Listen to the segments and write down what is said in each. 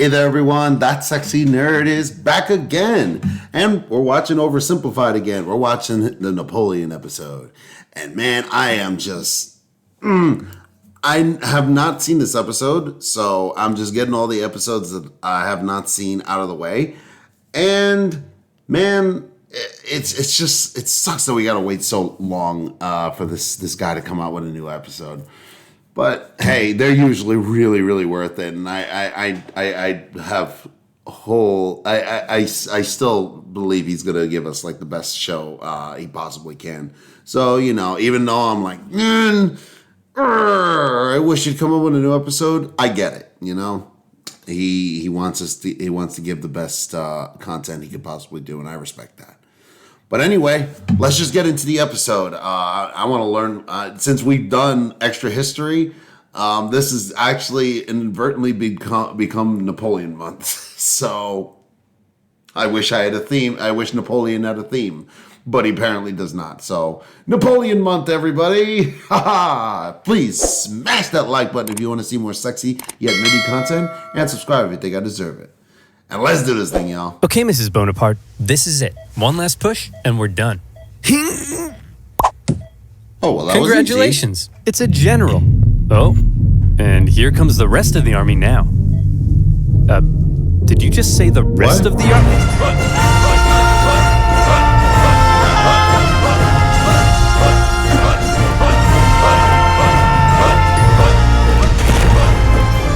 Hey there, everyone. That sexy nerd is back again. And we're watching Oversimplified again. We're watching the Napoleon episode. And man, I am just... I have not seen this episode, so I'm just getting all the episodes that I have not seen out of the way. And man, it sucks that we gotta wait so long for this guy to come out with a new episode. But hey, they're usually really, really worth it, and I still believe he's gonna give us like the best show he possibly can. So even though I'm like, I wish he'd come up with a new episode, I get it. He wants to give the best content he could possibly do, and I respect that. But anyway, let's just get into the episode. I want to learn, since we've done extra history, this is actually inadvertently become Napoleon month. So I wish I had a theme. I wish Napoleon had a theme, but he apparently does not. So Napoleon month, everybody. Please smash that like button if you want to see more sexy yet nerdy content, and subscribe if you think I deserve it. And let's do this thing, y'all. Okay, Mrs. Bonaparte, this is it. One last push, and we're done. Oh, well, that Congratulations. It's a general. Oh, and here comes the rest of the army now. Did you just say the rest of the army?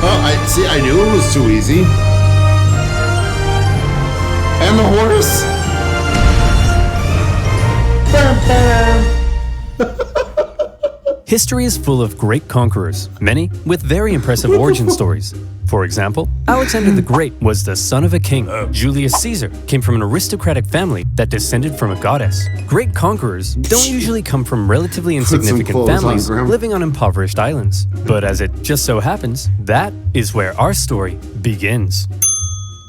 Oh, I knew it was too easy. And the horse? History is full of great conquerors, many with very impressive origin stories. For example, Alexander the Great was the son of a king. Julius Caesar came from an aristocratic family that descended from a goddess. Great conquerors don't usually come from relatively insignificant families living on impoverished islands. But as it just so happens, that is where our story begins.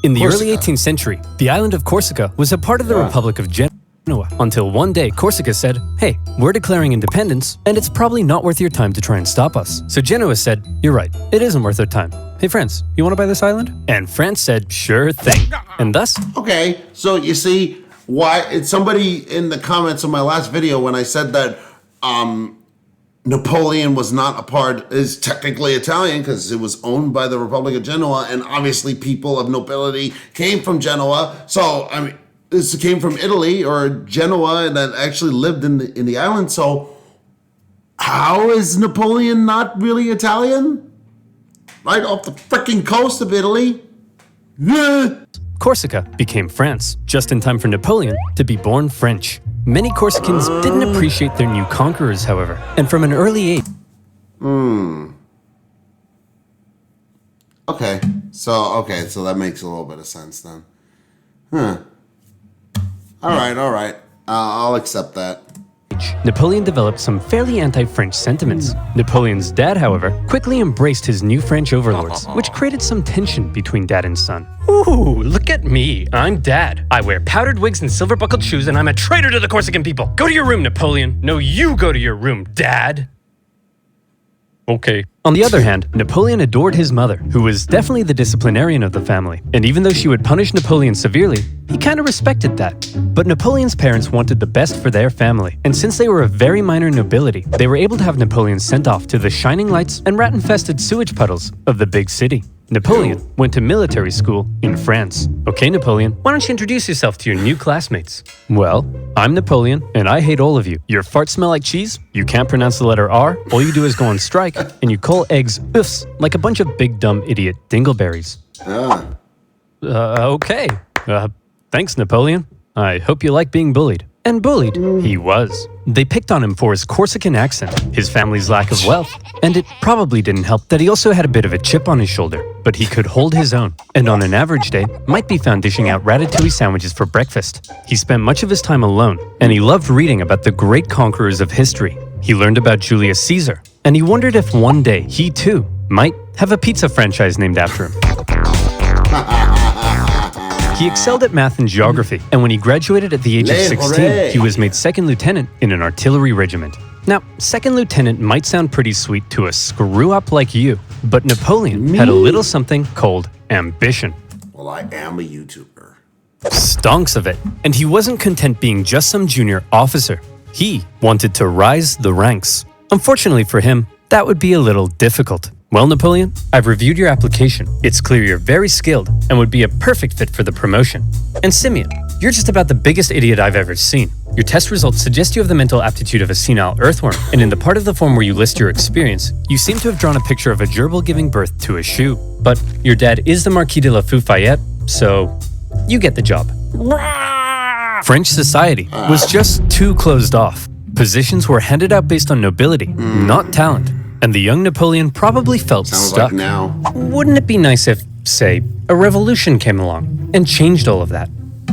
In the early 18th century, the island of Corsica was a part of the Republic of Genoa, until one day Corsica said, "Hey, we're declaring independence, and it's probably not worth your time to try and stop us." So Genoa said, "You're right, it isn't worth their time. Hey France, you want to buy this island?" And France said, "Sure thing." And thus... Okay, so you see, why it's somebody in the comments of my last video when I said that Napoleon was not is technically Italian because it was owned by the Republic of Genoa, and obviously people of nobility came from Genoa. So, I mean, this came from Italy or Genoa and that actually lived in the island. So how is Napoleon not really Italian? Right off the freaking coast of Italy? Corsica became France, just in time for Napoleon to be born French. Many Corsicans didn't appreciate their new conquerors, however, and from an early age... Okay, so that makes a little bit of sense then. All right. I'll accept that. Napoleon developed some fairly anti-French sentiments. Napoleon's dad, however, quickly embraced his new French overlords, which created some tension between dad and son. Ooh, look at me. I'm dad. I wear powdered wigs and silver-buckled shoes, and I'm a traitor to the Corsican people. Go to your room, Napoleon. No, you go to your room, Dad. Okay. On the other hand, Napoleon adored his mother, who was definitely the disciplinarian of the family. And even though she would punish Napoleon severely, he kind of respected that. But Napoleon's parents wanted the best for their family. And since they were a very minor nobility, they were able to have Napoleon sent off to the shining lights and rat-infested sewage puddles of the big city. Napoleon went to military school in France. Okay, Napoleon, why don't you introduce yourself to your new classmates? Well, I'm Napoleon, and I hate all of you. Your farts smell like cheese, you can't pronounce the letter R, all you do is go on strike, and you call eggs oofs like a bunch of big dumb idiot dingleberries. Okay. Thanks, Napoleon. I hope you like being bullied. And bullied, he was. They picked on him for his Corsican accent, his family's lack of wealth, and it probably didn't help that he also had a bit of a chip on his shoulder, but he could hold his own, and on an average day, might be found dishing out ratatouille sandwiches for breakfast. He spent much of his time alone, and he loved reading about the great conquerors of history. He learned about Julius Caesar, and he wondered if one day he too might have a pizza franchise named after him. He excelled at math and geography, and when he graduated at the age of 16, he was made second lieutenant in an artillery regiment. Now, second lieutenant might sound pretty sweet to a screw-up like you, But Napoleon had a little something called ambition. Well, I am a YouTuber. Stonks of it. And he wasn't content being just some junior officer. He wanted to rise the ranks. Unfortunately for him, that would be a little difficult. Well, Napoleon, I've reviewed your application. It's clear you're very skilled and would be a perfect fit for the promotion. And Simeon, you're just about the biggest idiot I've ever seen. Your test results suggest you have the mental aptitude of a senile earthworm, and in the part of the form where you list your experience, you seem to have drawn a picture of a gerbil giving birth to a shoe. But your dad is the Marquis de la Fayette, so you get the job. French society was just too closed off. Positions were handed out based on nobility, not talent. And the young Napoleon probably felt stuck. Like now. Wouldn't it be nice if, say, a revolution came along and changed all of that?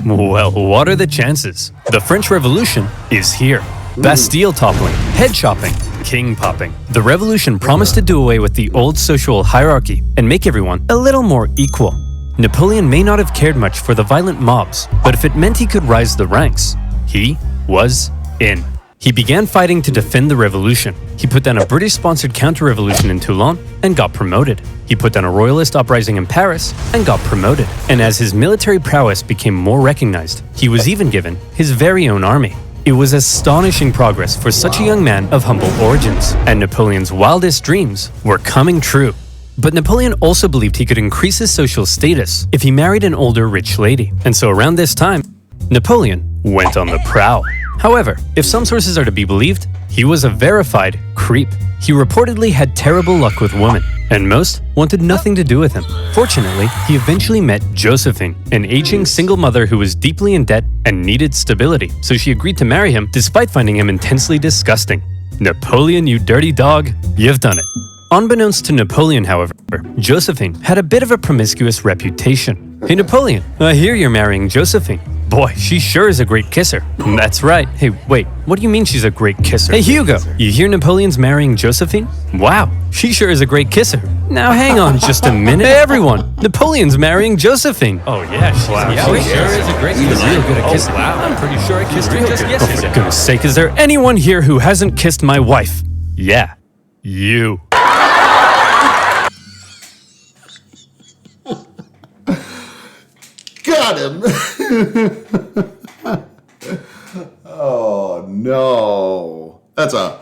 Well, what are the chances? The French Revolution is here. Bastille toppling, head chopping, king popping. The revolution promised to do away with the old social hierarchy and make everyone a little more equal. Napoleon may not have cared much for the violent mobs, but if it meant he could rise the ranks, he was in. He began fighting to defend the revolution. He put down a British-sponsored counter-revolution in Toulon and got promoted. He put down a royalist uprising in Paris and got promoted. And as his military prowess became more recognized, he was even given his very own army. It was astonishing progress for such a young man of humble origins, and Napoleon's wildest dreams were coming true. But Napoleon also believed he could increase his social status if he married an older rich lady. And so around this time, Napoleon went on the prowl. However, if some sources are to be believed, he was a verified creep. He reportedly had terrible luck with women, and most wanted nothing to do with him. Fortunately, he eventually met Josephine, an aging single mother who was deeply in debt and needed stability, so she agreed to marry him despite finding him intensely disgusting. Napoleon, you dirty dog, you've done it. Unbeknownst to Napoleon, however, Josephine had a bit of a promiscuous reputation. Hey Napoleon, I hear you're marrying Josephine. Boy, she sure is a great kisser. That's right. Hey, wait, what do you mean she's a great kisser? Hey Hugo, you hear Napoleon's marrying Josephine? Wow, she sure is a great kisser. Now hang on just a minute. Hey everyone, Napoleon's marrying Josephine. Oh yeah, she sure is a great kisser. She's real good at kissing. Wow, I'm pretty sure I kissed her just yesterday. Oh, for goodness sake, is there anyone here who hasn't kissed my wife? Yeah, you. Got him. Oh no. That's a...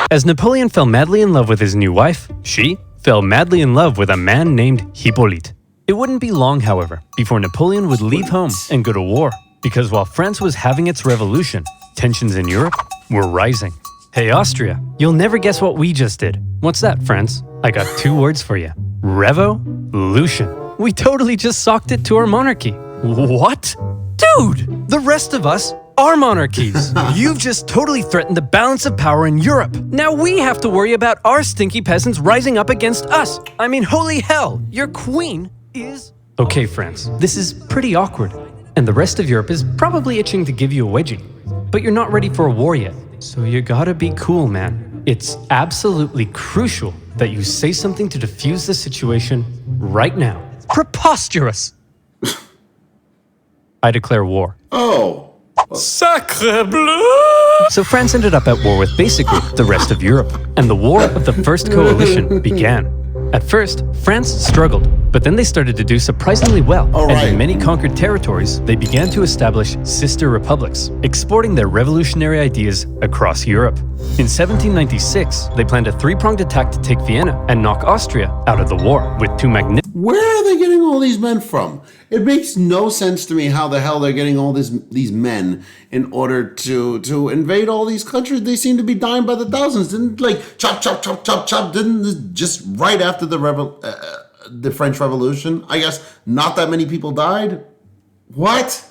As Napoleon fell madly in love with his new wife, she fell madly in love with a man named Hippolyte. It wouldn't be long, however, before Napoleon would leave home and go to war, because while France was having its revolution, tensions in Europe were rising. Hey Austria, you'll never guess what we just did. What's that, France? I got 2 words for you. Revolution. We totally just socked it to our monarchy. What? Dude, the rest of us are monarchies. You've just totally threatened the balance of power in Europe. Now we have to worry about our stinky peasants rising up against us. I mean, holy hell, your queen is... Okay, France, this is pretty awkward. And the rest of Europe is probably itching to give you a wedgie. But you're not ready for a war yet. So you gotta be cool, man. It's absolutely crucial that you say something to defuse the situation right now. Preposterous! I declare war. Oh. Sacre bleu! So France ended up at war with basically the rest of Europe, and the War of the First Coalition began. At first, France struggled, but then they started to do surprisingly well, and in many conquered territories, they began to establish sister republics, exporting their revolutionary ideas across Europe. In 1796, they planned a 3-pronged attack to take Vienna and knock Austria out of the war, with 2 magnificent... Where are they getting all these men from? It makes no sense to me how the hell they're getting all these men in order to invade all these countries. They seem to be dying by the thousands. Didn't chop, chop, chop, chop, chop. Didn't just right after the French Revolution, I guess not that many people died? What?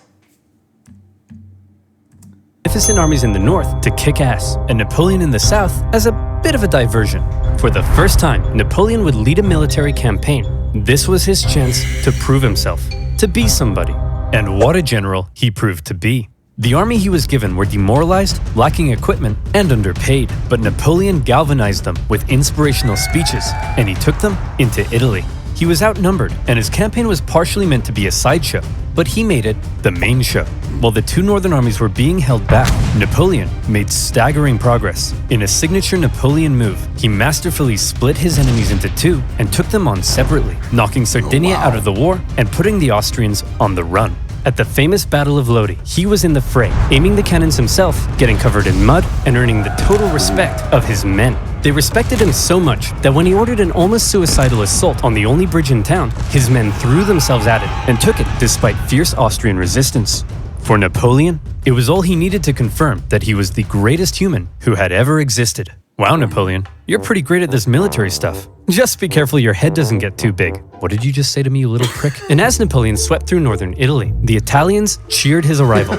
Magnificent armies in the north to kick ass, and Napoleon in the south as a bit of a diversion. For the first time, Napoleon would lead a military campaign. This was his chance to prove himself, to be somebody. And what a general he proved to be. The army he was given were demoralized, lacking equipment, and underpaid. But Napoleon galvanized them with inspirational speeches, and he took them into Italy. He was outnumbered, and his campaign was partially meant to be a sideshow, but he made it the main show. while the two northern armies were being held back, Napoleon made staggering progress. In a signature Napoleon move, he masterfully split his enemies into two and took them on separately, knocking Sardinia out of the war and putting the Austrians on the run. At the famous Battle of Lodi, he was in the fray, aiming the cannons himself, getting covered in mud, and earning the total respect of his men. They respected him so much that when he ordered an almost suicidal assault on the only bridge in town, his men threw themselves at it and took it despite fierce Austrian resistance. For Napoleon, it was all he needed to confirm that he was the greatest human who had ever existed. Wow, Napoleon, you're pretty great at this military stuff. Just be careful your head doesn't get too big. What did you just say to me, you little prick? And as Napoleon swept through northern Italy, the Italians cheered his arrival.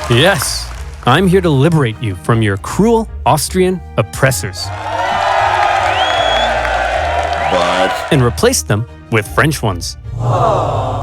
Yes, I'm here to liberate you from your cruel Austrian oppressors. And replace them with French ones.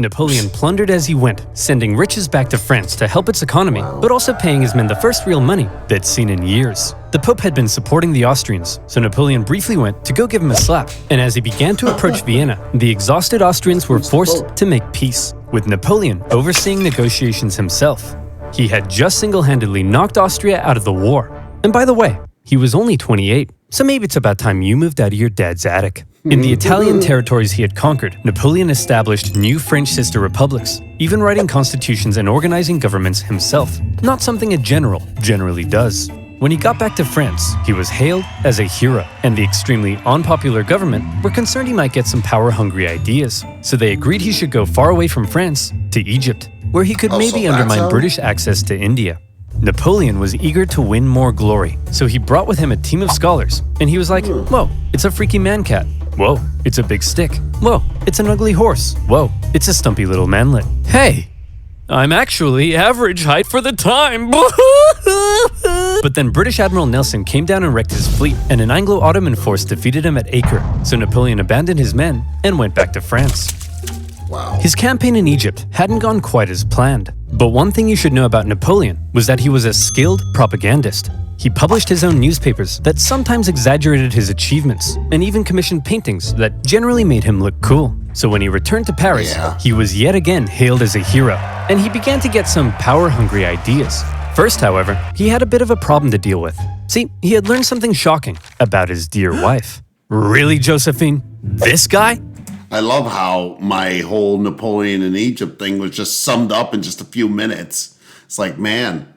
Napoleon plundered as he went, sending riches back to France to help its economy, but also paying his men the first real money they'd seen in years. The Pope had been supporting the Austrians, so Napoleon briefly went to go give him a slap. And as he began to approach Vienna, the exhausted Austrians were forced to make peace, with Napoleon overseeing negotiations himself. He had just single-handedly knocked Austria out of the war. And by the way, he was only 28, so maybe it's about time you moved out of your dad's attic. In the Italian territories he had conquered, Napoleon established new French sister republics, even writing constitutions and organizing governments himself, not something a general generally does. When he got back to France, he was hailed as a hero, and the extremely unpopular government were concerned he might get some power-hungry ideas, so they agreed he should go far away from France to Egypt, where he could maybe undermine British access to India. Napoleon was eager to win more glory, so he brought with him a team of scholars, and he was like, whoa, it's a freaky man-cat. Whoa, it's a big stick. Whoa, it's an ugly horse. Whoa, it's a stumpy little manlet. Hey, I'm actually average height for the time. But then British Admiral Nelson came down and wrecked his fleet, and an Anglo-Ottoman force defeated him at Acre, so Napoleon abandoned his men and went back to France. Wow. His campaign in Egypt hadn't gone quite as planned, but one thing you should know about Napoleon was that he was a skilled propagandist. He published his own newspapers that sometimes exaggerated his achievements, and even commissioned paintings that generally made him look cool. So when he returned to Paris, he was yet again hailed as a hero, and he began to get some power-hungry ideas. First, however, he had a bit of a problem to deal with. See, he had learned something shocking about his dear wife. Really, Josephine? This guy? I love how my whole Napoleon in Egypt thing was just summed up in just a few minutes. It's like, man,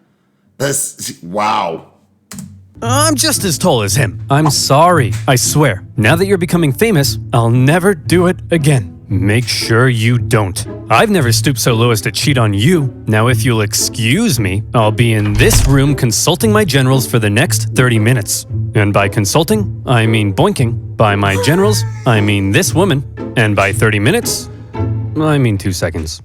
wow. I'm just as tall as him. I'm sorry, I swear. Now that you're becoming famous, I'll never do it again. Make sure you don't. I've never stooped so low as to cheat on you. Now if you'll excuse me, I'll be in this room consulting my generals for the next 30 minutes. And by consulting, I mean boinking. By my generals, I mean this woman. And by 30 minutes, I mean 2 seconds.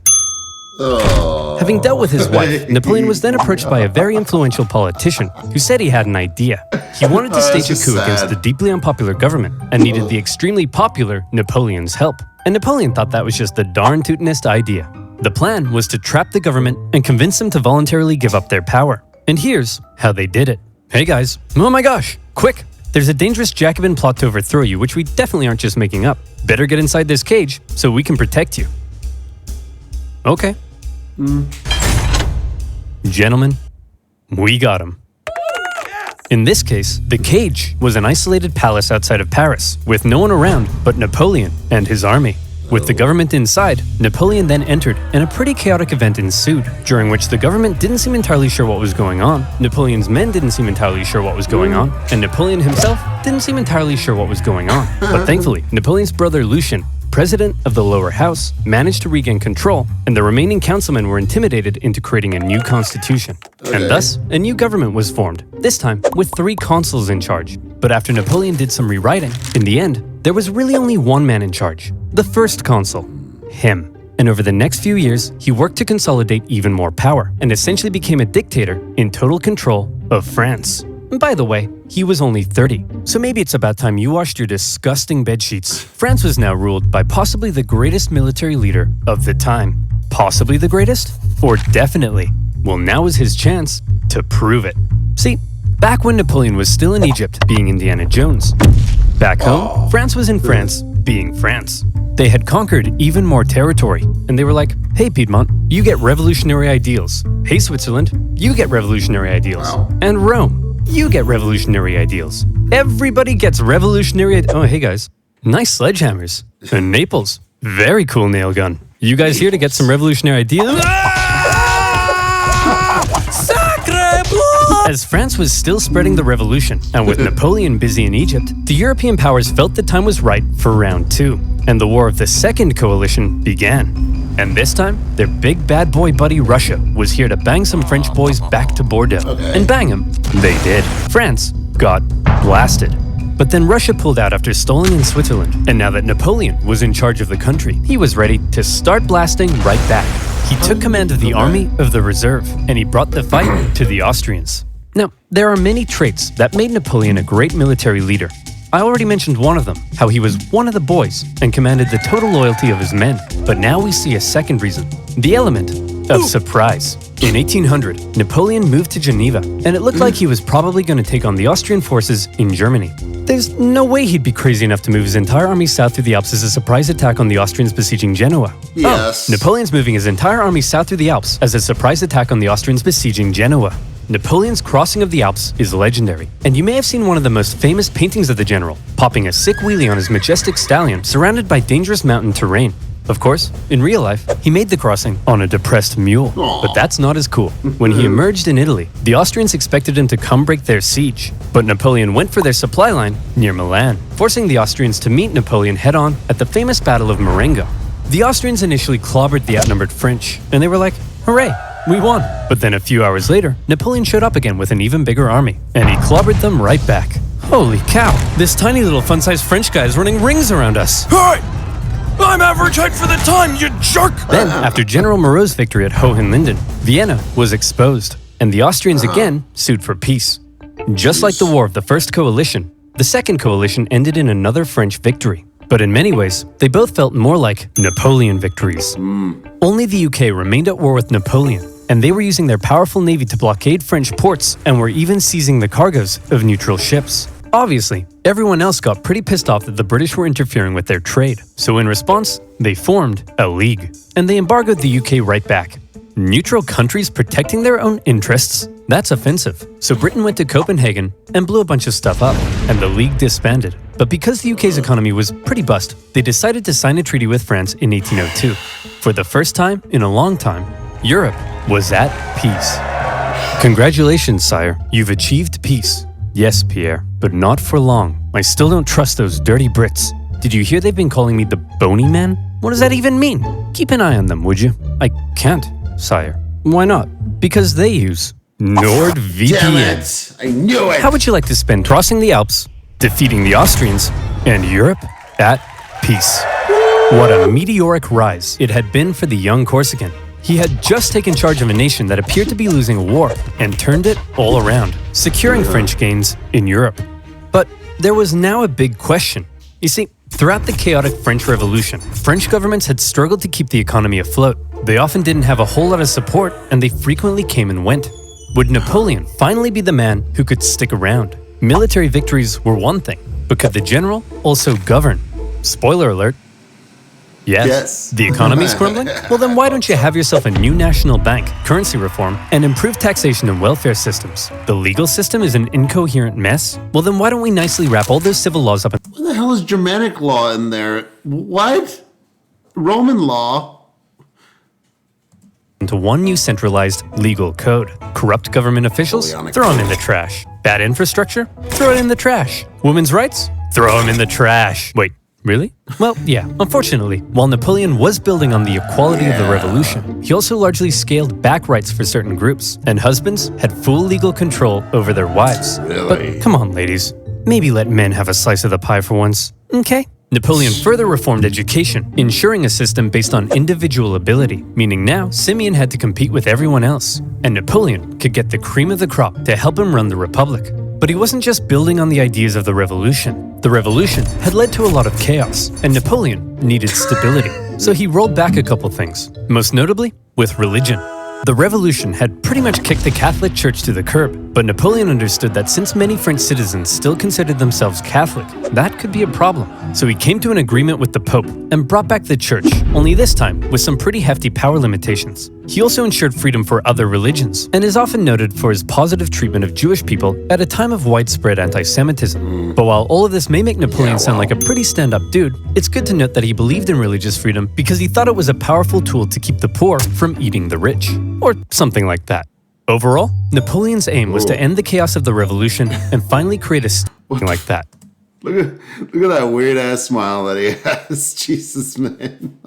Having dealt with his wife, Napoleon was then approached by a very influential politician who said he had an idea. He wanted to stage a coup against the deeply unpopular government and needed the extremely popular Napoleon's help. And Napoleon thought that was just the darn tootinest idea. The plan was to trap the government and convince them to voluntarily give up their power. And here's how they did it. Hey guys, oh my gosh, quick! There's a dangerous Jacobin plot to overthrow you, which we definitely aren't just making up. Better get inside this cage so we can protect you. Okay. Gentlemen, we got him. In this case, the cage was an isolated palace outside of Paris, with no one around but Napoleon and his army. With the government inside, Napoleon then entered, and a pretty chaotic event ensued, during which the government didn't seem entirely sure what was going on, Napoleon's men didn't seem entirely sure what was going on, and Napoleon himself didn't seem entirely sure what was going on. But thankfully, Napoleon's brother Lucien, president of the lower house, managed to regain control, and the remaining councilmen were intimidated into creating a new constitution. And thus, a new government was formed, this time with 3 consuls in charge. But after Napoleon did some rewriting, in the end, there was really only one man in charge, the first consul, him. And over the next few years, he worked to consolidate even more power, and essentially became a dictator in total control of France. And by the way, he was only 30, so maybe it's about time you washed your disgusting bedsheets. France was now ruled by possibly the greatest military leader of the time. Possibly the greatest? Or definitely? Well, now is his chance to prove it. See, back when Napoleon was still in Egypt, being Indiana Jones. Back home, France was in France, being France. They had conquered even more territory, and they were like, hey Piedmont, you get revolutionary ideals. Hey Switzerland, you get revolutionary ideals. Wow. And Rome, you get revolutionary ideals. Everybody gets revolutionary Oh, hey guys, nice sledgehammers. And Naples, very cool nail gun. You guys here to get some revolutionary ideas? As France was still spreading the revolution, and with Napoleon busy in Egypt, the European powers felt the time was right for round 2, and the War of the Second Coalition began. And this time, their big bad boy buddy Russia was here to bang some French boys back to Bordeaux. And bang them, they did. France got blasted. But then Russia pulled out after stalling in Switzerland, and now that Napoleon was in charge of the country, he was ready to start blasting right back. He took command of the Army of the Reserve, and he brought the fight to the Austrians. Now, there are many traits that made Napoleon a great military leader. I already mentioned one of them, how he was one of the boys and commanded the total loyalty of his men. But now we see a second reason, the element of surprise. In 1800, Napoleon moved to Geneva, and it looked like he was probably going to take on the Austrian forces in Germany. There's no way he'd be crazy enough to move his entire army south through the Alps as a surprise attack on the Austrians besieging Genoa. Yes. Oh, Napoleon's moving his entire army south through the Alps as a surprise attack on the Austrians besieging Genoa. Napoleon's crossing of the Alps is legendary, and you may have seen one of the most famous paintings of the general, popping a sick wheelie on his majestic stallion surrounded by dangerous mountain terrain. Of course, in real life, he made the crossing on a depressed mule, but that's not as cool. When he emerged in Italy, the Austrians expected him to come break their siege, but Napoleon went for their supply line near Milan, forcing the Austrians to meet Napoleon head-on at the famous Battle of Marengo. The Austrians initially clobbered the outnumbered French, and they were like, hooray, we won. But then a few hours later, Napoleon showed up again with an even bigger army, and he clobbered them right back. Holy cow, this tiny little fun-sized French guy is running rings around us. Hey! I'm average height for the time, you jerk! Then, after General Moreau's victory at Hohenlinden, Vienna was exposed, and the Austrians again sued for peace. Just like the War of the First Coalition, the Second Coalition ended in another French victory. But in many ways, they both felt more like Napoleon victories. Only the UK remained at war with Napoleon, and they were using their powerful navy to blockade French ports and were even seizing the cargoes of neutral ships. Obviously, everyone else got pretty pissed off that the British were interfering with their trade, so in response, they formed a league, and they embargoed the UK right back. Neutral countries protecting their own interests? That's offensive. So Britain went to Copenhagen and blew a bunch of stuff up, and the league disbanded. But because the UK's economy was pretty bust, they decided to sign a treaty with France in 1802. For the first time in a long time, Europe was at peace. Congratulations, sire, you've achieved peace. Yes, Pierre, but not for long. I still don't trust those dirty Brits. Did you hear they've been calling me the Bony Man? What does that even mean? Keep an eye on them, would you? I can't, sire. Why not? Because they use NordVPN. Damn it! I knew it! How would you like to spend crossing the Alps, defeating the Austrians, and Europe at peace? What a meteoric rise it had been for the young Corsican. He had just taken charge of a nation that appeared to be losing a war and turned it all around, securing French gains in Europe. But there was now a big question. You see, throughout the chaotic French Revolution, French governments had struggled to keep the economy afloat. They often didn't have a whole lot of support, and they frequently came and went. Would Napoleon finally be the man who could stick around? Military victories were one thing, but could the general also govern? Spoiler alert. Yes. The economy's crumbling? Well, then why don't you have yourself a new national bank, currency reform, and improve taxation and welfare systems? The legal system is an incoherent mess? Well, then why don't we nicely wrap all those civil laws up What the hell is Germanic law in there? What? Roman law? into one new centralized legal code? Corrupt government officials? Napoleonic Throw them in code. the trash. Bad infrastructure? Throw it in the trash. Women's rights? Throw them in the trash. Wait. Really? Well, yeah, unfortunately, while Napoleon was building on the equality of the revolution, he also largely scaled back rights for certain groups, and husbands had full legal control over their wives. Really? But come on, ladies, maybe let men have a slice of the pie for once, okay? Napoleon further reformed education, ensuring a system based on individual ability, meaning now Simeon had to compete with everyone else, and Napoleon could get the cream of the crop to help him run the republic. But he wasn't just building on the ideas of the revolution. The revolution had led to a lot of chaos, and Napoleon needed stability. So he rolled back a couple things, most notably with religion. The revolution had pretty much kicked the Catholic Church to the curb, but Napoleon understood that since many French citizens still considered themselves Catholic, that could be a problem. So he came to an agreement with the Pope and brought back the Church, only this time with some pretty hefty power limitations. He also ensured freedom for other religions, and is often noted for his positive treatment of Jewish people at a time of widespread anti-Semitism. But while all of this may make Napoleon sound like a pretty stand-up dude, it's good to note that he believed in religious freedom because he thought it was a powerful tool to keep the poor from eating the rich. Or something like that. Overall, Napoleon's aim was to end the chaos of the revolution and finally create a something like that. Look at that weird ass smile that he has. Jesus, man.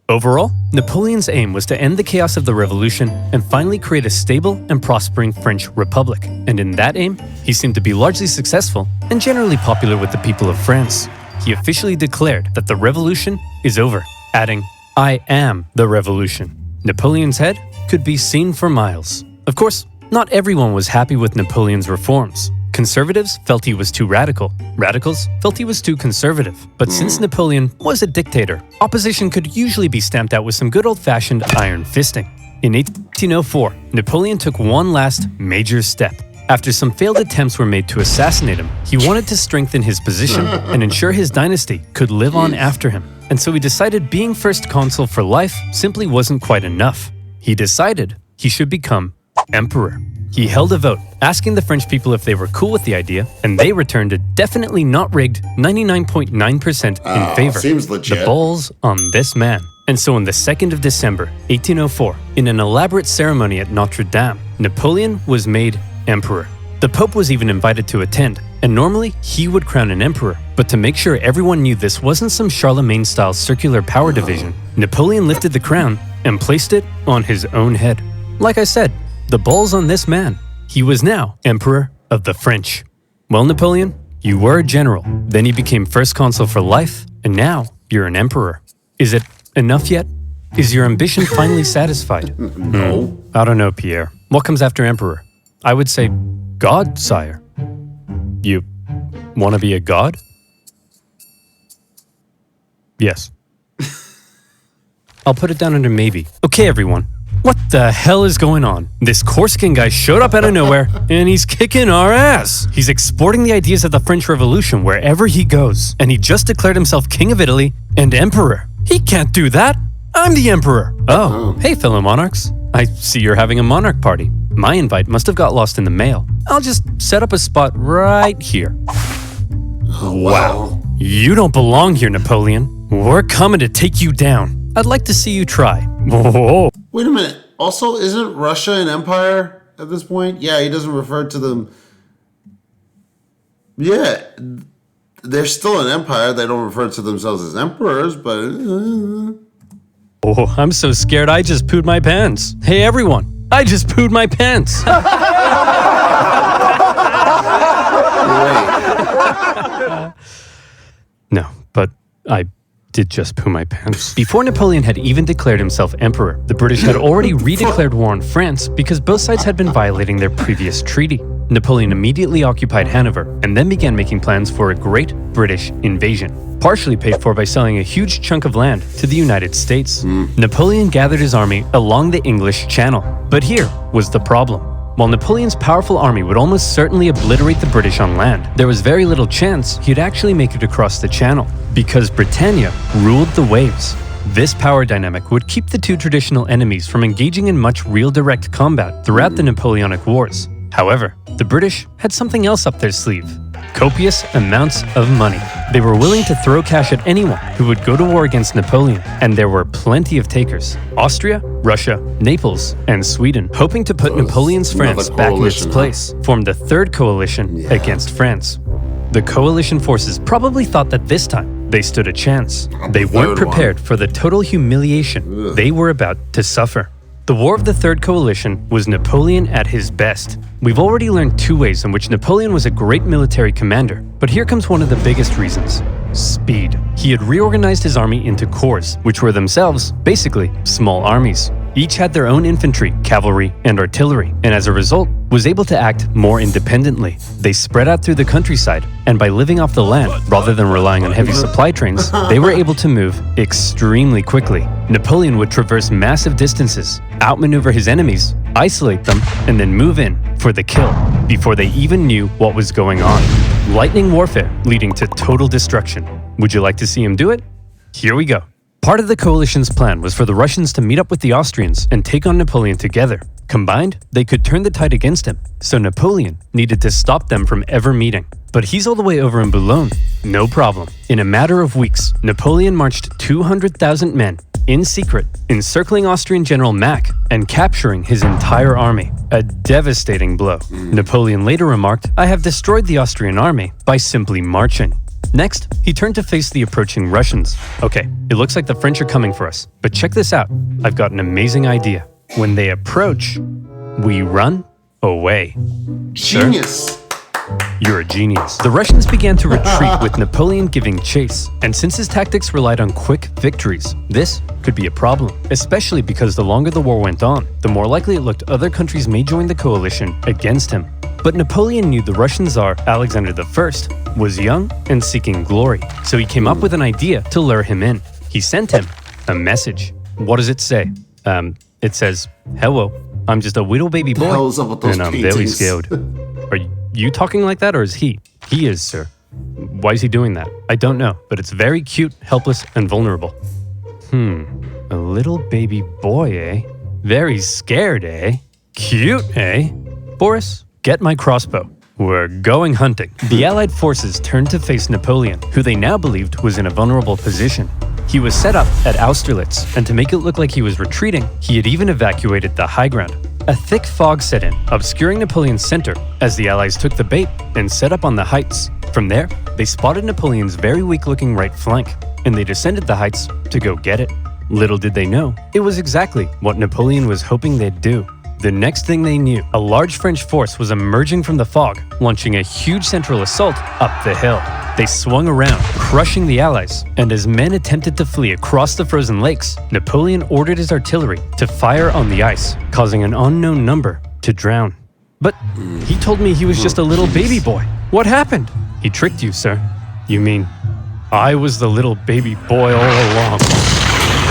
Overall, Napoleon's aim was to end the chaos of the revolution and finally create a stable and prospering French republic. And in that aim, he seemed to be largely successful and generally popular with the people of France. He officially declared that the revolution is over, adding, "I am the revolution." Napoleon's head could be seen for miles. Of course, not everyone was happy with Napoleon's reforms. Conservatives felt he was too radical. Radicals felt he was too conservative. But since Napoleon was a dictator, opposition could usually be stamped out with some good old-fashioned iron fisting. In 1804, Napoleon took one last major step. After some failed attempts were made to assassinate him, he wanted to strengthen his position and ensure his dynasty could live on after him. And so he decided being first consul for life simply wasn't quite enough. He decided he should become emperor. He held a vote, asking the French people if they were cool with the idea, and they returned a definitely not rigged 99.9% in favor. Seems legit. The balls on this man. And so on the 2nd of December, 1804, in an elaborate ceremony at Notre Dame, Napoleon was made emperor. The Pope was even invited to attend, and normally he would crown an emperor. But to make sure everyone knew this wasn't some Charlemagne-style circular power division, Napoleon lifted the crown and placed it on his own head. Like I said, the balls on this man. He was now Emperor of the French. Well, Napoleon, you were a general, then you became first consul for life, and now you're an emperor. Is it enough yet? Is your ambition finally satisfied? No. I don't know, Pierre. What comes after emperor? I would say God, sire. You want to be a god? Yes. I'll put it down under maybe. Okay, everyone. What the hell is going on? This Corsican guy showed up out of nowhere, and he's kicking our ass. He's exporting the ideas of the French Revolution wherever he goes, and he just declared himself King of Italy and Emperor. He can't do that. I'm the Emperor. Oh, hey, fellow monarchs. I see you're having a monarch party. My invite must have got lost in the mail. I'll just set up a spot right here. Wow. You don't belong here, Napoleon. We're coming to take you down. I'd like to see you try. Whoa. Wait a minute. Also, isn't Russia an empire at this point? Yeah, he doesn't refer to them. Yeah, they're still an empire. They don't refer to themselves as emperors, but... Oh, I'm so scared I just pooed my pants. Hey, everyone. I just pooed my pants. No, but I did just poo my pants. Before Napoleon had even declared himself emperor, the British had already redeclared war on France because both sides had been violating their previous treaty. Napoleon immediately occupied Hanover and then began making plans for a great British invasion, partially paid for by selling a huge chunk of land to the United States. Napoleon gathered his army along the English Channel. But here was the problem. While Napoleon's powerful army would almost certainly obliterate the British on land, there was very little chance he'd actually make it across the Channel, because Britannia ruled the waves. This power dynamic would keep the two traditional enemies from engaging in much real direct combat throughout the Napoleonic Wars. However, the British had something else up their sleeve: copious amounts of money. They were willing to throw cash at anyone who would go to war against Napoleon, and there were plenty of takers: Austria, Russia, Naples, and Sweden, hoping to put Napoleon's France back in its place, formed a third coalition against France. The coalition forces probably thought that this time they stood a chance. They weren't prepared for the total humiliation they were about to suffer. The War of the Third Coalition was Napoleon at his best. We've already learned two ways in which Napoleon was a great military commander, but here comes one of the biggest reasons: speed. He had reorganized his army into corps, which were themselves basically small armies. Each had their own infantry, cavalry, and artillery, and as a result, was able to act more independently. They spread out through the countryside, and by living off the land rather than relying on heavy supply trains, they were able to move extremely quickly. Napoleon would traverse massive distances, outmaneuver his enemies, isolate them, and then move in for the kill before they even knew what was going on. Lightning warfare leading to total destruction. Would you like to see him do it? Here we go. Part of the coalition's plan was for the Russians to meet up with the Austrians and take on Napoleon together. Combined, they could turn the tide against him, so Napoleon needed to stop them from ever meeting. But he's all the way over in Boulogne. No problem. In a matter of weeks, Napoleon marched 200,000 men, in secret, encircling Austrian General Mack and capturing his entire army. A devastating blow. Napoleon later remarked, "I have destroyed the Austrian army by simply marching." Next, he turned to face the approaching Russians. Okay, it looks like the French are coming for us, but check this out. I've got an amazing idea. When they approach, we run away. Genius. You're a genius. The Russians began to retreat with Napoleon giving chase, and since his tactics relied on quick victories, this could be a problem, especially because the longer the war went on, the more likely it looked other countries may join the coalition against him. But Napoleon knew the Russian Tsar, Alexander I, was young and seeking glory, so he came up with an idea to lure him in. He sent him a message. What does it say? It says, "Hello, I'm just a little baby boy, hell's up with those and I'm very paintings? scared." Are you talking like that, or is he? He is, sir. Why is he doing that? I don't know, but it's very cute, helpless, and vulnerable. A little baby boy, eh? Very scared, eh? Cute, eh? Boris, get my crossbow. We're going hunting. The Allied forces turned to face Napoleon, who they now believed was in a vulnerable position. He was set up at Austerlitz, and to make it look like he was retreating, he had even evacuated the high ground. A thick fog set in, obscuring Napoleon's center as the Allies took the bait and set up on the heights. From there, they spotted Napoleon's very weak-looking right flank, and they descended the heights to go get it. Little did they know, it was exactly what Napoleon was hoping they'd do. The next thing they knew, a large French force was emerging from the fog, launching a huge central assault up the hill. They swung around, crushing the Allies, and as men attempted to flee across the frozen lakes, Napoleon ordered his artillery to fire on the ice, causing an unknown number to drown. But he told me he was just a little baby boy. What happened? He tricked you, sir. You mean I was the little baby boy all along?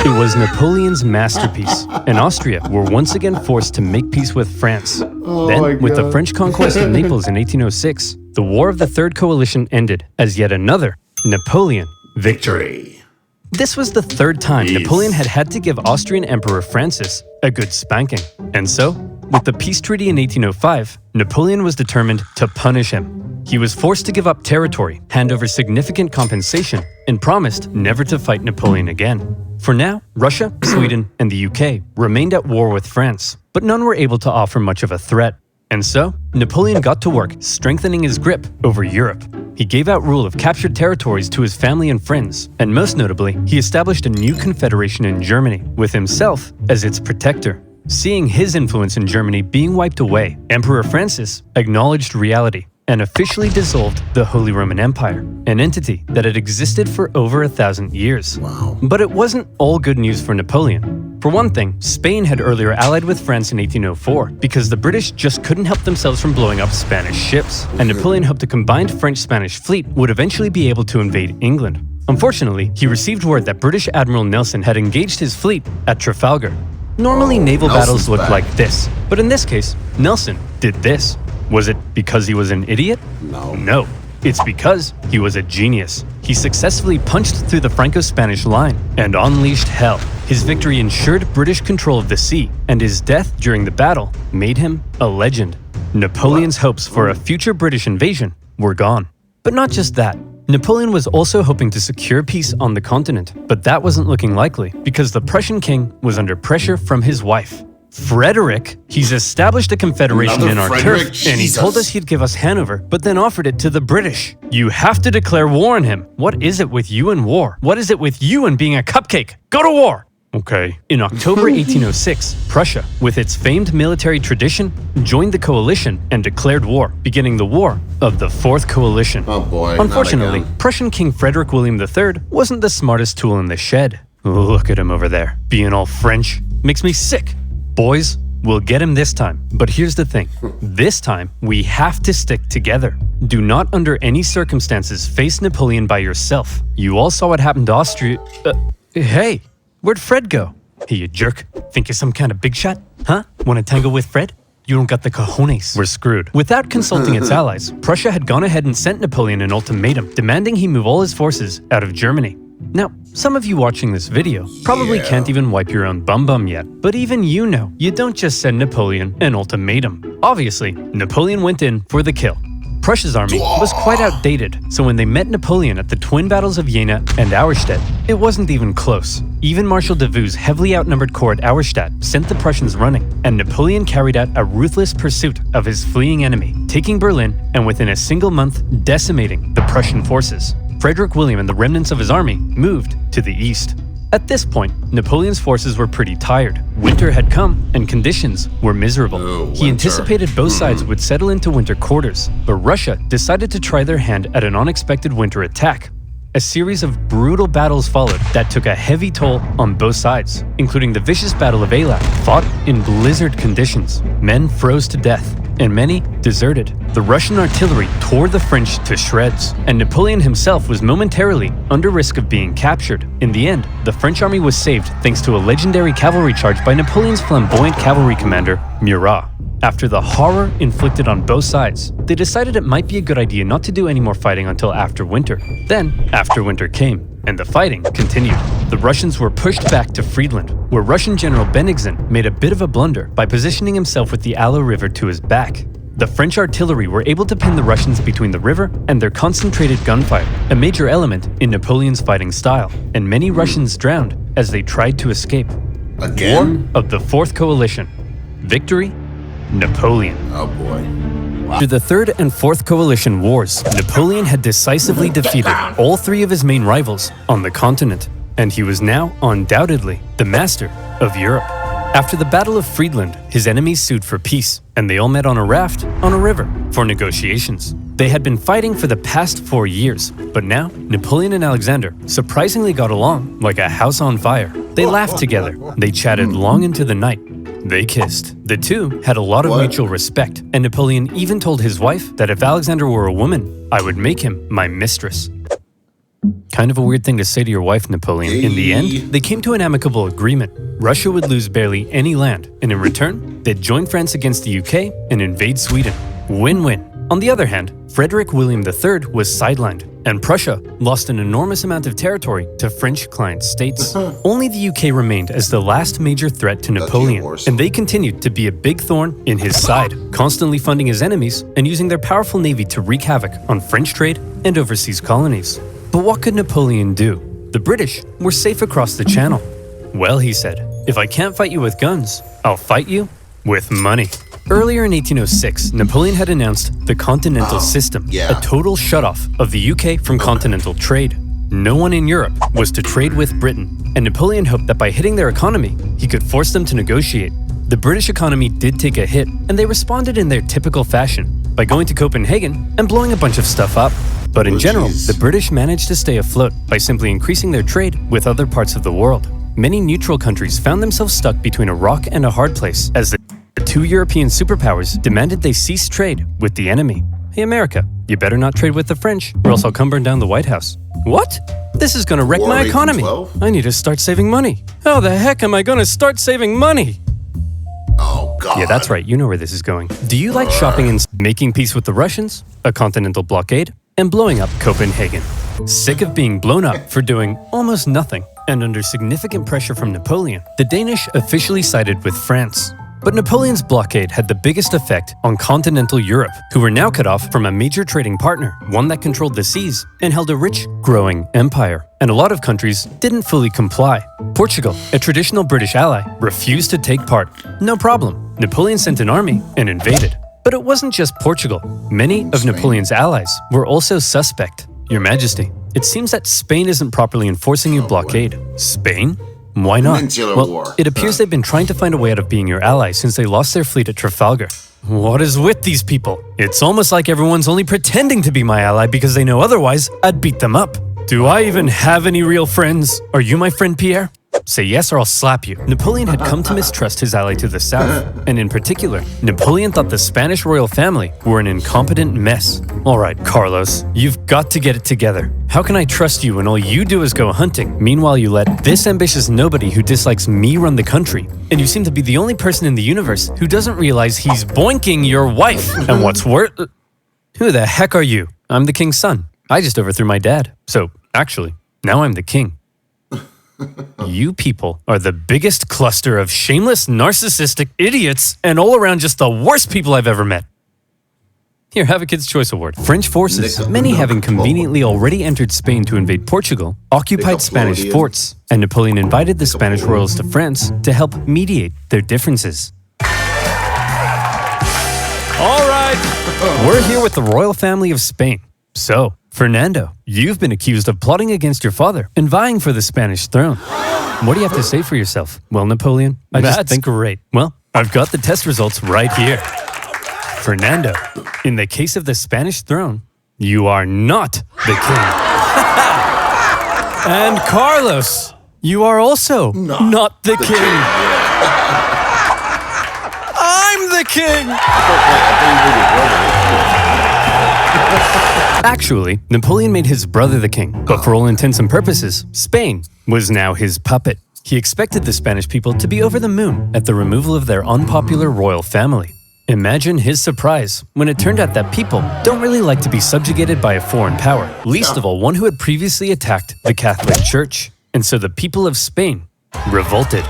It was Napoleon's masterpiece, and Austria were once again forced to make peace with France. Then, with the French conquest of Naples in 1806, the War of the Third Coalition ended as yet another Napoleon victory. This was the third time Napoleon had had to give Austrian Emperor Francis a good spanking. And so, with the peace treaty in 1805, Napoleon was determined to punish him. He was forced to give up territory, hand over significant compensation, and promised never to fight Napoleon again. For now, Russia, Sweden, and the UK remained at war with France, but none were able to offer much of a threat. And so, Napoleon got to work strengthening his grip over Europe. He gave out rule of captured territories to his family and friends, and most notably, he established a new confederation in Germany, with himself as its protector. Seeing his influence in Germany being wiped away, Emperor Francis acknowledged reality and officially dissolved the Holy Roman Empire, an entity that had existed for over 1,000 years. Wow. But it wasn't all good news for Napoleon. For one thing, Spain had earlier allied with France in 1804 because the British just couldn't help themselves from blowing up Spanish ships, and Napoleon hoped a combined French-Spanish fleet would eventually be able to invade England. Unfortunately, he received word that British Admiral Nelson had engaged his fleet at Trafalgar. Normally, naval battles look like this, but in this case, Nelson did this. Was it because he was an idiot? No. It's because he was a genius. He successfully punched through the Franco-Spanish line and unleashed hell. His victory ensured British control of the sea, and his death during the battle made him a legend. Napoleon's hopes for a future British invasion were gone. But not just that. Napoleon was also hoping to secure peace on the continent, but that wasn't looking likely because the Prussian king was under pressure from his wife. Frederick, he's established a confederation in our turf, and he told us he'd give us Hanover, but then offered it to the British. You have to declare war on him. What is it with you and war? What is it with you and being a cupcake? Go to war! Okay. In October 1806, Prussia, with its famed military tradition, joined the coalition and declared war, beginning the War of the Fourth Coalition. Oh boy, Unfortunately, Prussian King Frederick William III wasn't the smartest tool in the shed. Look at him over there, being all French. Makes me sick. Boys, we'll get him this time. But here's the thing. This time, we have to stick together. Do not under any circumstances face Napoleon by yourself. You all saw what happened to Austria. Hey, where'd Fred go? Hey, you jerk. Think you're some kind of big shot? Huh? Want to tangle with Fred? You don't got the cojones. We're screwed. Without consulting its allies, Prussia had gone ahead and sent Napoleon an ultimatum, demanding he move all his forces out of Germany. Now, some of you watching this video probably can't even wipe your own bum yet, but even you know, you don't just send Napoleon an ultimatum. Obviously, Napoleon went in for the kill. Prussia's army was quite outdated, so when they met Napoleon at the twin battles of Jena and Auerstedt, it wasn't even close. Even Marshal Davout's heavily outnumbered corps at Auerstedt sent the Prussians running, and Napoleon carried out a ruthless pursuit of his fleeing enemy, taking Berlin and within a single month decimating the Prussian forces. Frederick William and the remnants of his army moved to the east. At this point, Napoleon's forces were pretty tired. Winter had come, and conditions were miserable. He anticipated both sides would settle into winter quarters, but Russia decided to try their hand at an unexpected winter attack. A series of brutal battles followed that took a heavy toll on both sides, including the vicious Battle of Eylau, fought in blizzard conditions. Men froze to death, and many deserted. The Russian artillery tore the French to shreds, and Napoleon himself was momentarily under risk of being captured. In the end, the French army was saved thanks to a legendary cavalry charge by Napoleon's flamboyant cavalry commander, Murat. After the horror inflicted on both sides, they decided it might be a good idea not to do any more fighting until after winter. Then, after winter came, and the fighting continued. The Russians were pushed back to Friedland, where Russian General Bennigsen made a bit of a blunder by positioning himself with the Aller River to his back. The French artillery were able to pin the Russians between the river and their concentrated gunfire, a major element in Napoleon's fighting style, and many Russians drowned as they tried to escape. Again? War of the Fourth Coalition. Victory, Napoleon. Oh boy. After the Third and Fourth Coalition Wars, Napoleon had decisively defeated all three of his main rivals on the continent, and he was now undoubtedly the master of Europe. After the Battle of Friedland, his enemies sued for peace, and they all met on a raft on a river for negotiations. They had been fighting for the past 4 years, but now Napoleon and Alexander surprisingly got along like a house on fire. They laughed together, they chatted long into the night. They kissed. The two had a lot of mutual respect, and Napoleon even told his wife that if Alexander were a woman, I would make him my mistress. Kind of a weird thing to say to your wife, Napoleon. In the end, they came to an amicable agreement. Russia would lose barely any land, and in return, they'd join France against the UK and invade Sweden. Win-win. On the other hand, Frederick William III was sidelined, and Prussia lost an enormous amount of territory to French client states. Only the UK remained as the last major threat to Napoleon, and they continued to be a big thorn in his side, constantly funding his enemies and using their powerful navy to wreak havoc on French trade and overseas colonies. But what could Napoleon do? The British were safe across the channel. Well, he said, if I can't fight you with guns, I'll fight you with money. Earlier in 1806, Napoleon had announced the Continental System, a total shutoff of the UK from continental trade. No one in Europe was to trade with Britain, and Napoleon hoped that by hitting their economy, he could force them to negotiate. The British economy did take a hit, and they responded in their typical fashion, by going to Copenhagen and blowing a bunch of stuff up. But in general, the British managed to stay afloat by simply increasing their trade with other parts of the world. Many neutral countries found themselves stuck between a rock and a hard place as the two European superpowers demanded they cease trade with the enemy. Hey America, you better not trade with the French or else I'll come burn down the White House. What? This is gonna wreck my economy. I need to start saving money. How the heck am I gonna start saving money? Oh God. Yeah, that's right, you know where this is going. Do you like shopping and making peace with the Russians, a continental blockade, and blowing up Copenhagen? Sick of being blown up for doing almost nothing, and under significant pressure from Napoleon, the Danish officially sided with France. But Napoleon's blockade had the biggest effect on continental Europe, who were now cut off from a major trading partner, one that controlled the seas and held a rich, growing empire. And a lot of countries didn't fully comply. Portugal, a traditional British ally, refused to take part. No problem. Napoleon sent an army and invaded. But it wasn't just Portugal. Many of Napoleon's allies were also suspect. Your Majesty, it seems that Spain isn't properly enforcing your blockade. Spain? Why not? Well, it appears they've been trying to find a way out of being your ally since they lost their fleet at Trafalgar. What is with these people? It's almost like everyone's only pretending to be my ally because they know otherwise I'd beat them up. Do I even have any real friends? Are you my friend, Pierre? Say yes or I'll slap you. Napoleon had come to mistrust his ally to the south, and in particular, Napoleon thought the Spanish royal family were an incompetent mess. All right, Carlos, you've got to get it together. How can I trust you when all you do is go hunting? Meanwhile, you let this ambitious nobody who dislikes me run the country. And you seem to be the only person in the universe who doesn't realize he's boinking your wife. And what's worse... Who the heck are you? I'm the king's son. I just overthrew my dad. So, actually, now I'm the king. You people are the biggest cluster of shameless, narcissistic idiots and all around just the worst people I've ever met. Here, have a Kid's Choice Award. French forces, many having conveniently already entered Spain to invade Portugal, occupied Spanish forts, and Napoleon invited the Spanish royals to France to help mediate their differences. All right, we're here with the royal family of Spain. So, Fernando, you've been accused of plotting against your father and vying for the Spanish throne. What do you have to say for yourself? Well, Napoleon, I just think great. Well, I've got the test results right here. Fernando, in the case of the Spanish throne, you are not the king. And Carlos, you are also not the king. I'm the king! Actually, Napoleon made his brother the king, but for all intents and purposes, Spain was now his puppet. He expected the Spanish people to be over the moon at the removal of their unpopular royal family. Imagine his surprise when it turned out that people don't really like to be subjugated by a foreign power, least of all one who had previously attacked the Catholic Church. And so the people of Spain revolted.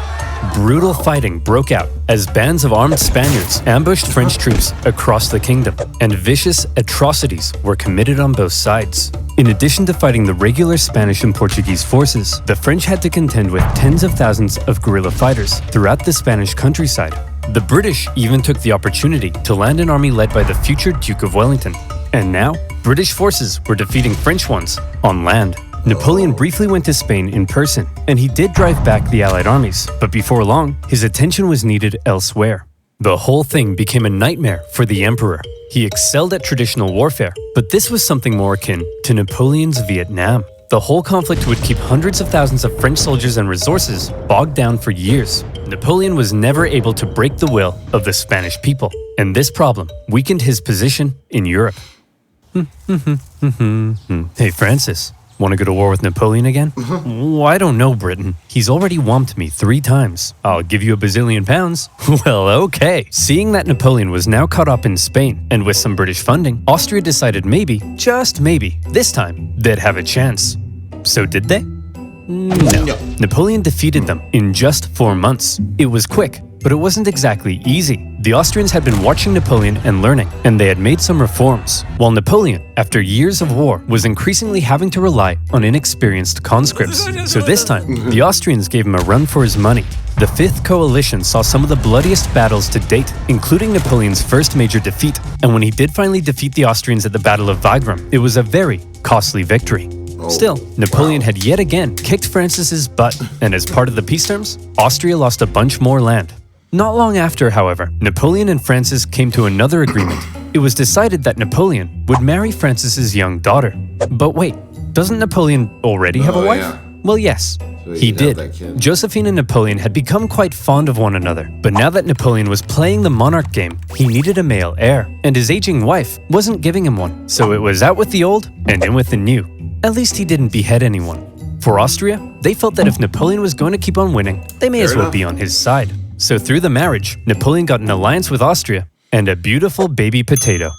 Brutal fighting broke out as bands of armed Spaniards ambushed French troops across the kingdom, and vicious atrocities were committed on both sides. In addition to fighting the regular Spanish and Portuguese forces, the French had to contend with tens of thousands of guerrilla fighters throughout the Spanish countryside. The British even took the opportunity to land an army led by the future Duke of Wellington. And now, British forces were defeating French ones on land. Napoleon briefly went to Spain in person, and he did drive back the Allied armies, but before long, his attention was needed elsewhere. The whole thing became a nightmare for the emperor. He excelled at traditional warfare, but this was something more akin to Napoleon's Vietnam. The whole conflict would keep hundreds of thousands of French soldiers and resources bogged down for years. Napoleon was never able to break the will of the Spanish people, and this problem weakened his position in Europe. Hey, Francis. Want to go to war with Napoleon again? I don't know, Britain. He's already whomped me 3 times. I'll give you £1 bazillion. Well, okay. Seeing that Napoleon was now caught up in Spain, and with some British funding, Austria decided maybe, just maybe, this time, they'd have a chance. So did they? No. Napoleon defeated them in just 4 months. It was quick, but it wasn't exactly easy. The Austrians had been watching Napoleon and learning, and they had made some reforms, while Napoleon, after years of war, was increasingly having to rely on inexperienced conscripts. So this time, the Austrians gave him a run for his money. The Fifth Coalition saw some of the bloodiest battles to date, including Napoleon's first major defeat, and when he did finally defeat the Austrians at the Battle of Wagram, it was a very costly victory. Still, Napoleon had yet again kicked Francis's butt, and as part of the peace terms, Austria lost a bunch more land. Not long after, however, Napoleon and Francis came to another agreement. It was decided that Napoleon would marry Francis's young daughter. But wait, doesn't Napoleon already have a wife? Yeah. Well, yes, So he did. Josephine and Napoleon had become quite fond of one another, but now that Napoleon was playing the monarch game, he needed a male heir, and his aging wife wasn't giving him one. So it was out with the old and in with the new. At least he didn't behead anyone. For Austria, they felt that if Napoleon was going to keep on winning, they may as well be on his side. So through the marriage, Napoleon got an alliance with Austria and a beautiful baby potato.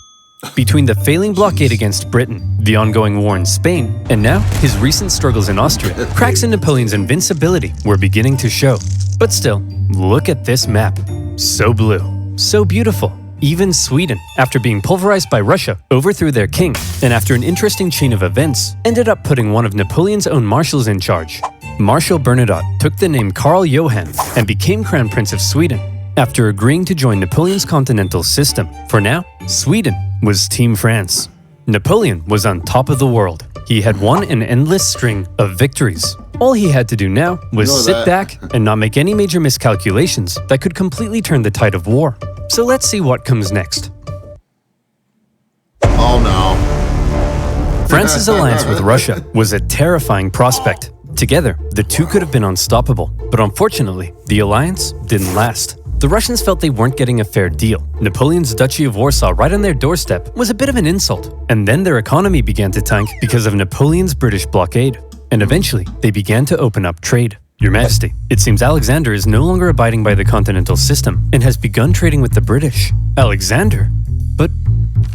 Between the failing blockade against Britain, the ongoing war in Spain, and now his recent struggles in Austria, cracks in Napoleon's invincibility were beginning to show. But still, look at this map. So blue, so beautiful. Even Sweden, after being pulverized by Russia, overthrew their king, and after an interesting chain of events, ended up putting one of Napoleon's own marshals in charge. Marshal Bernadotte took the name Karl Johan and became Crown Prince of Sweden, after agreeing to join Napoleon's continental system. For now, Sweden was Team France. Napoleon was on top of the world. He had won an endless string of victories. All he had to do now was sit back and not make any major miscalculations that could completely turn the tide of war. So let's see what comes next. Oh no. France's alliance with Russia was a terrifying prospect. Together, the two could have been unstoppable, but unfortunately, the alliance didn't last. The Russians felt they weren't getting a fair deal. Napoleon's Duchy of Warsaw right on their doorstep was a bit of an insult, and then their economy began to tank because of Napoleon's British blockade. And eventually, they began to open up trade. Your Majesty, it seems Alexander is no longer abiding by the continental system and has begun trading with the British. Alexander? But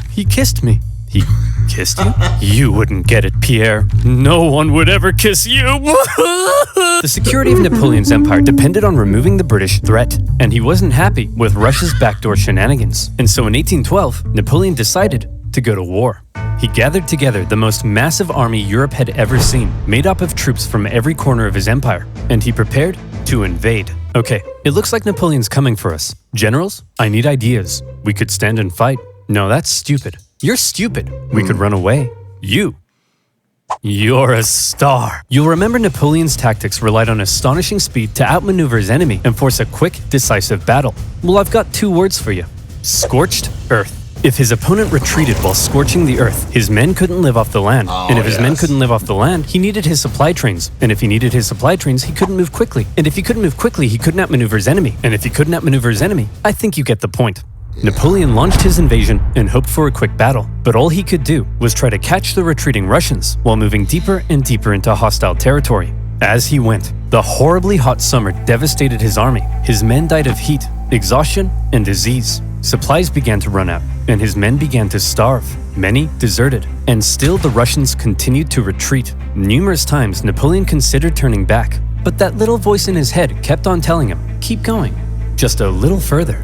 he kissed me. He kissed you? You wouldn't get it, Pierre. No one would ever kiss you. The security of Napoleon's empire depended on removing the British threat, and he wasn't happy with Russia's backdoor shenanigans. And so in 1812, Napoleon decided to go to war. He gathered together the most massive army Europe had ever seen, made up of troops from every corner of his empire, and he prepared to invade. Okay, it looks like Napoleon's coming for us. Generals, I need ideas. We could stand and fight. No, that's stupid. You're stupid. We could run away. You're a star. You'll remember Napoleon's tactics relied on astonishing speed to outmaneuver his enemy and force a quick, decisive battle. Well, I've got 2 words for you. Scorched earth. If his opponent retreated while scorching the earth, his men couldn't live off the land. And if his men couldn't live off the land, he needed his supply trains. And if he needed his supply trains, he couldn't move quickly. And if he couldn't move quickly, he couldn't outmaneuver his enemy. And if he couldn't outmaneuver his enemy, I think you get the point. Napoleon launched his invasion and hoped for a quick battle, but all he could do was try to catch the retreating Russians while moving deeper and deeper into hostile territory. As he went, the horribly hot summer devastated his army. His men died of heat, exhaustion, and disease. Supplies began to run out, and his men began to starve. Many deserted, and still the Russians continued to retreat. Numerous times Napoleon considered turning back, but that little voice in his head kept on telling him, keep going, just a little further.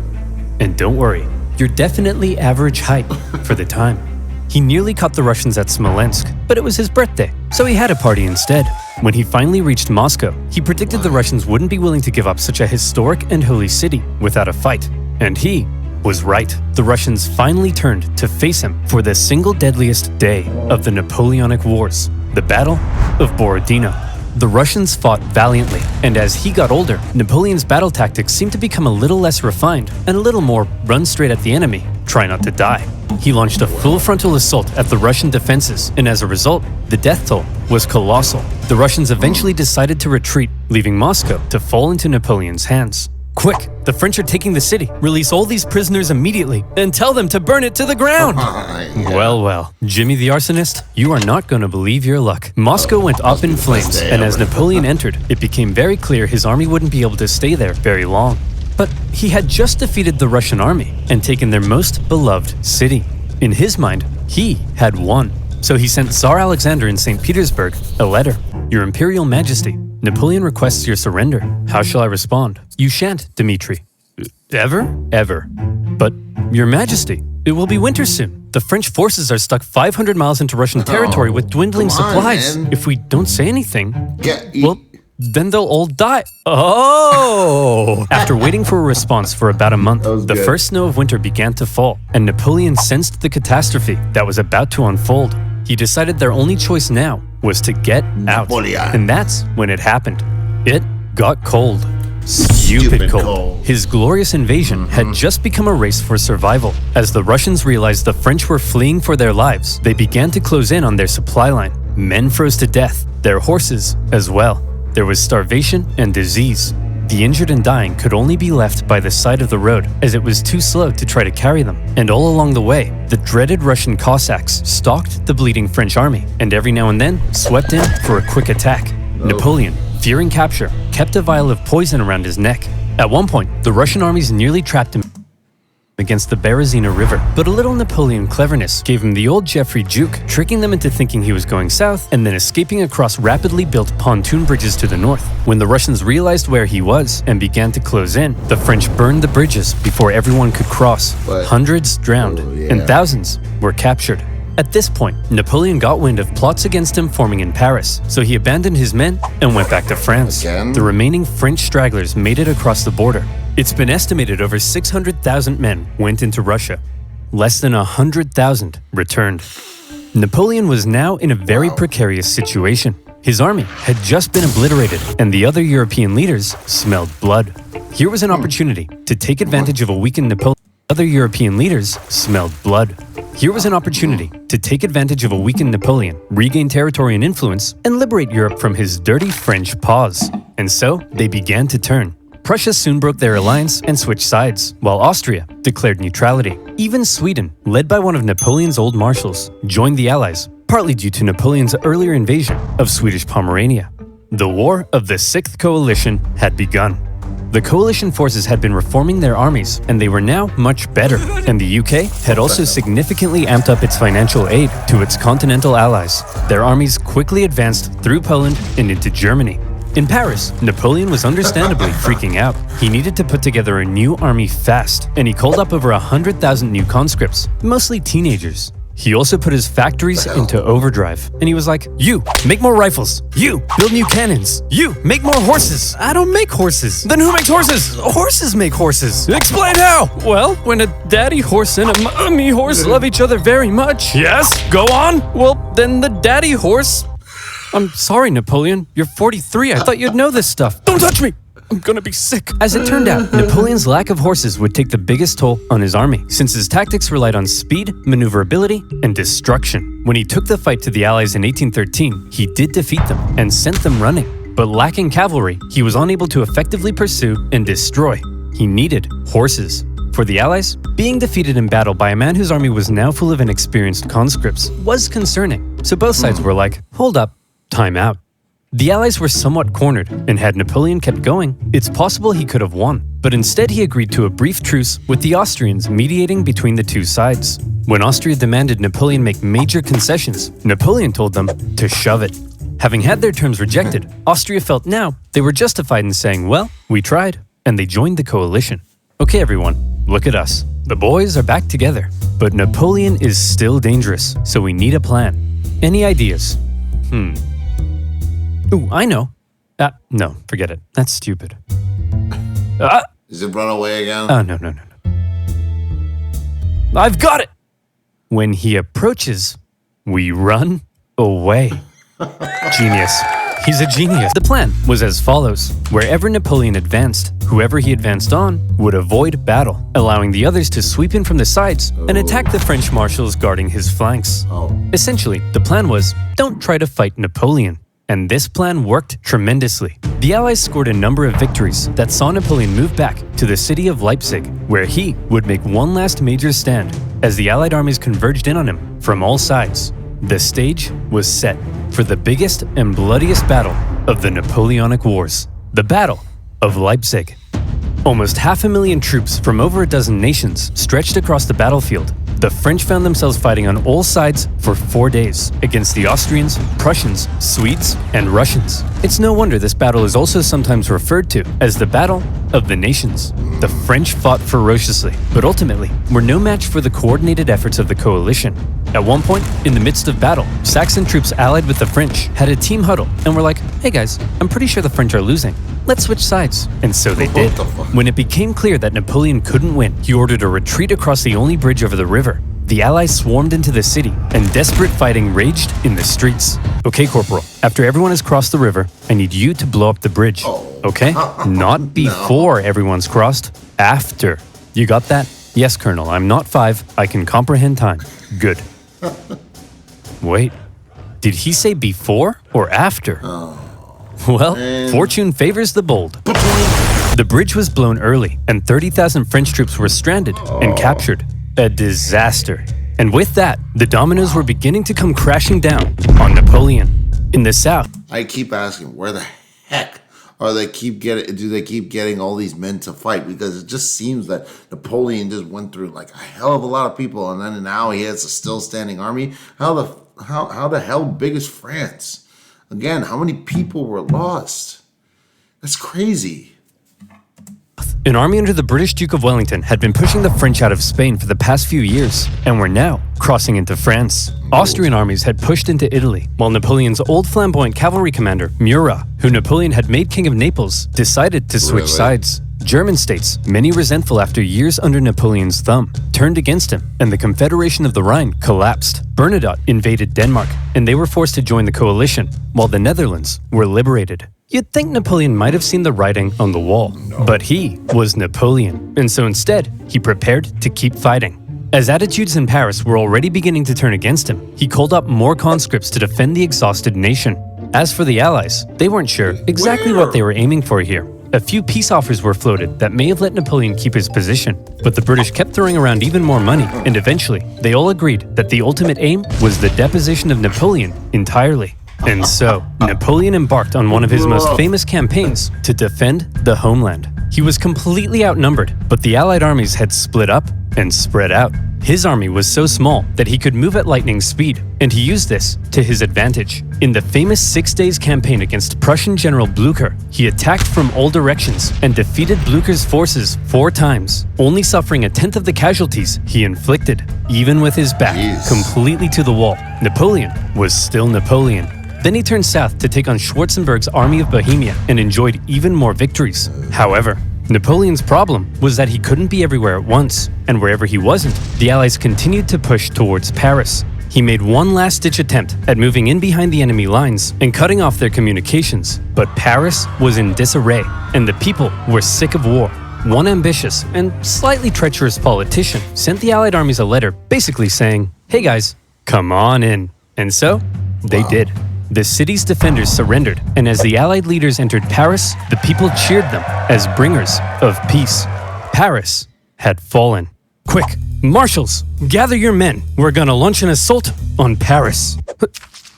And don't worry, you're definitely average height for the time. He nearly caught the Russians at Smolensk, but it was his birthday, so he had a party instead. When he finally reached Moscow, he predicted the Russians wouldn't be willing to give up such a historic and holy city without a fight. And he was right. The Russians finally turned to face him for the single deadliest day of the Napoleonic Wars, the Battle of Borodino. The Russians fought valiantly, and as he got older, Napoleon's battle tactics seemed to become a little less refined and a little more run straight at the enemy, try not to die. He launched a full frontal assault at the Russian defenses, and as a result, the death toll was colossal. The Russians eventually decided to retreat, leaving Moscow to fall into Napoleon's hands. Quick, the French are taking the city. Release all these prisoners immediately and tell them to burn it to the ground. Well, Jimmy the arsonist, you are not going to believe your luck. Moscow went up in flames, and as Napoleon entered, it became very clear his army wouldn't be able to stay there very long. But he had just defeated the Russian army and taken their most beloved city. In his mind, he had won. So he sent Tsar Alexander in St. Petersburg a letter. Your Imperial Majesty, Napoleon requests your surrender. How shall I respond? You shan't, Dmitri. Ever? Ever. But, Your Majesty, it will be winter soon. The French forces are stuck 500 miles into Russian territory with dwindling supplies. If we don't say anything, well, then they'll all die. Oh! After waiting for a response for about a month, the first snow of winter began to fall, and Napoleon sensed the catastrophe that was about to unfold. He decided their only choice now was to get out. And that's when it happened. It got cold. Stupid cold. His glorious invasion had just become a race for survival. As the Russians realized the French were fleeing for their lives, they began to close in on their supply line. Men froze to death, their horses as well. There was starvation and disease. The injured and dying could only be left by the side of the road, as it was too slow to try to carry them. And all along the way, the dreaded Russian Cossacks stalked the bleeding French army, and every now and then swept in for a quick attack. Napoleon, fearing capture, kept a vial of poison around his neck. At one point, the Russian armies nearly trapped him against the Berezina River, but a little Napoleon cleverness gave him the old Geoffrey juke, tricking them into thinking he was going south and then escaping across rapidly built pontoon bridges to the north. When the Russians realized where he was and began to close in, the French burned the bridges before everyone could cross. Hundreds drowned, and thousands were captured. At this point, Napoleon got wind of plots against him forming in Paris, so he abandoned his men and went back to France. The remaining French stragglers made it across the border. It's been estimated over 600,000 men went into Russia. Less than 100,000 returned. Napoleon was now in a very precarious situation. His army had just been obliterated, and the other European leaders smelled blood. Here was an opportunity to take advantage of a weakened Napoleon Other European leaders smelled blood. Here was an opportunity to take advantage of a weakened Napoleon, regain territory and influence, and liberate Europe from his dirty French paws. And so, they began to turn. Prussia soon broke their alliance and switched sides, while Austria declared neutrality. Even Sweden, led by one of Napoleon's old marshals, joined the Allies, partly due to Napoleon's earlier invasion of Swedish Pomerania. The War of the Sixth Coalition had begun. The coalition forces had been reforming their armies, and they were now much better. And the UK had also significantly amped up its financial aid to its continental allies. Their armies quickly advanced through Poland and into Germany. In Paris, Napoleon was understandably freaking out. He needed to put together a new army fast, and he called up over 100,000 new conscripts, mostly teenagers. He also put his factories into overdrive, and he was like, "You, make more rifles. You, build new cannons. You, make more horses." "I don't make horses." Then who makes horses? "Horses make horses." Explain how! "Well, when a daddy horse and a mommy horse love each other very much." Yes, go on! "Well, then the daddy horse..." "I'm sorry, Napoleon. You're 43. I thought you'd know this stuff." Don't touch me! I'm gonna be sick. As it turned out, Napoleon's lack of horses would take the biggest toll on his army, since his tactics relied on speed, maneuverability, and destruction. When he took the fight to the Allies in 1813, he did defeat them and sent them running. But lacking cavalry, he was unable to effectively pursue and destroy. He needed horses. For the Allies, being defeated in battle by a man whose army was now full of inexperienced conscripts was concerning. So both sides were like, hold up, time out. The Allies were somewhat cornered, and had Napoleon kept going, it's possible he could have won. But instead he agreed to a brief truce with the Austrians mediating between the two sides. When Austria demanded Napoleon make major concessions, Napoleon told them to shove it. Having had their terms rejected, Austria felt now they were justified in saying, well, we tried, and they joined the coalition. Okay everyone, look at us. The boys are back together, but Napoleon is still dangerous, so we need a plan. Any ideas? Ooh, I know. No, forget it. That's stupid. Is it run away again? No. I've got it! When he approaches, we run away. Genius. He's a genius. The plan was as follows. Wherever Napoleon advanced, whoever he advanced on would avoid battle, allowing the others to sweep in from the sides and attack the French marshals guarding his flanks. Essentially, the plan was, don't try to fight Napoleon. And this plan worked tremendously. The Allies scored a number of victories that saw Napoleon move back to the city of Leipzig, where he would make one last major stand as the Allied armies converged in on him from all sides. The stage was set for the biggest and bloodiest battle of the Napoleonic Wars, the Battle of Leipzig. Almost 500,000 troops from over a dozen nations stretched across the battlefield. The French found themselves fighting on all sides for 4 days against the Austrians, Prussians, Swedes, and Russians. It's no wonder this battle is also sometimes referred to as the Battle of the Nations. The French fought ferociously, but ultimately were no match for the coordinated efforts of the coalition. At one point, in the midst of battle, Saxon troops allied with the French had a team huddle and were like, hey guys, I'm pretty sure the French are losing. Let's switch sides. And so they did. When it became clear that Napoleon couldn't win, he ordered a retreat across the only bridge over the river. The Allies swarmed into the city, and desperate fighting raged in the streets. Okay, Corporal, after everyone has crossed the river, I need you to blow up the bridge. Okay? Not before everyone's crossed, after. You got that? Yes, Colonel, I'm not 5. I can comprehend time. Good. Wait, did he say before or after? Well, fortune favors the bold. The bridge was blown early, and 30,000 French troops were stranded and captured. A disaster. And with that, the dominoes were beginning to come crashing down on Napoleon. In the south, I keep asking, where the heck do they keep getting all these men to fight? Because it just seems that Napoleon just went through like a hell of a lot of people, and then now he has a still standing army. How the hell big is France? Again, how many people were lost? That's crazy. An army under the British Duke of Wellington had been pushing the French out of Spain for the past few years, and were now crossing into France. Austrian armies had pushed into Italy, while Napoleon's old flamboyant cavalry commander, Murat, who Napoleon had made king of Naples, decided to switch sides. German states, many resentful after years under Napoleon's thumb, turned against him, and the Confederation of the Rhine collapsed. Bernadotte invaded Denmark, and they were forced to join the coalition, while the Netherlands were liberated. You'd think Napoleon might have seen the writing on the wall, but he was Napoleon, and so instead, he prepared to keep fighting. As attitudes in Paris were already beginning to turn against him, he called up more conscripts to defend the exhausted nation. As for the Allies, they weren't sure exactly what they were aiming for here. A few peace offers were floated that may have let Napoleon keep his position, but the British kept throwing around even more money, and eventually, they all agreed that the ultimate aim was the deposition of Napoleon entirely. And so, Napoleon embarked on one of his most famous campaigns to defend the homeland. He was completely outnumbered, but the Allied armies had split up and spread out. His army was so small that he could move at lightning speed, and he used this to his advantage. In the famous 6 Days campaign against Prussian General Blücher, he attacked from all directions and defeated Blücher's forces 4 times, only suffering a tenth of the casualties he inflicted. Even with his back completely to the wall, Napoleon was still Napoleon. Then he turned south to take on Schwarzenberg's army of Bohemia and enjoyed even more victories. However, Napoleon's problem was that he couldn't be everywhere at once, and wherever he wasn't, the Allies continued to push towards Paris. He made one last-ditch attempt at moving in behind the enemy lines and cutting off their communications, but Paris was in disarray, and the people were sick of war. One ambitious and slightly treacherous politician sent the Allied armies a letter basically saying, "Hey guys, come on in." And so, they did. The city's defenders surrendered, and as the Allied leaders entered Paris, the people cheered them as bringers of peace. Paris had fallen. Quick, marshals, gather your men. We're gonna launch an assault on Paris.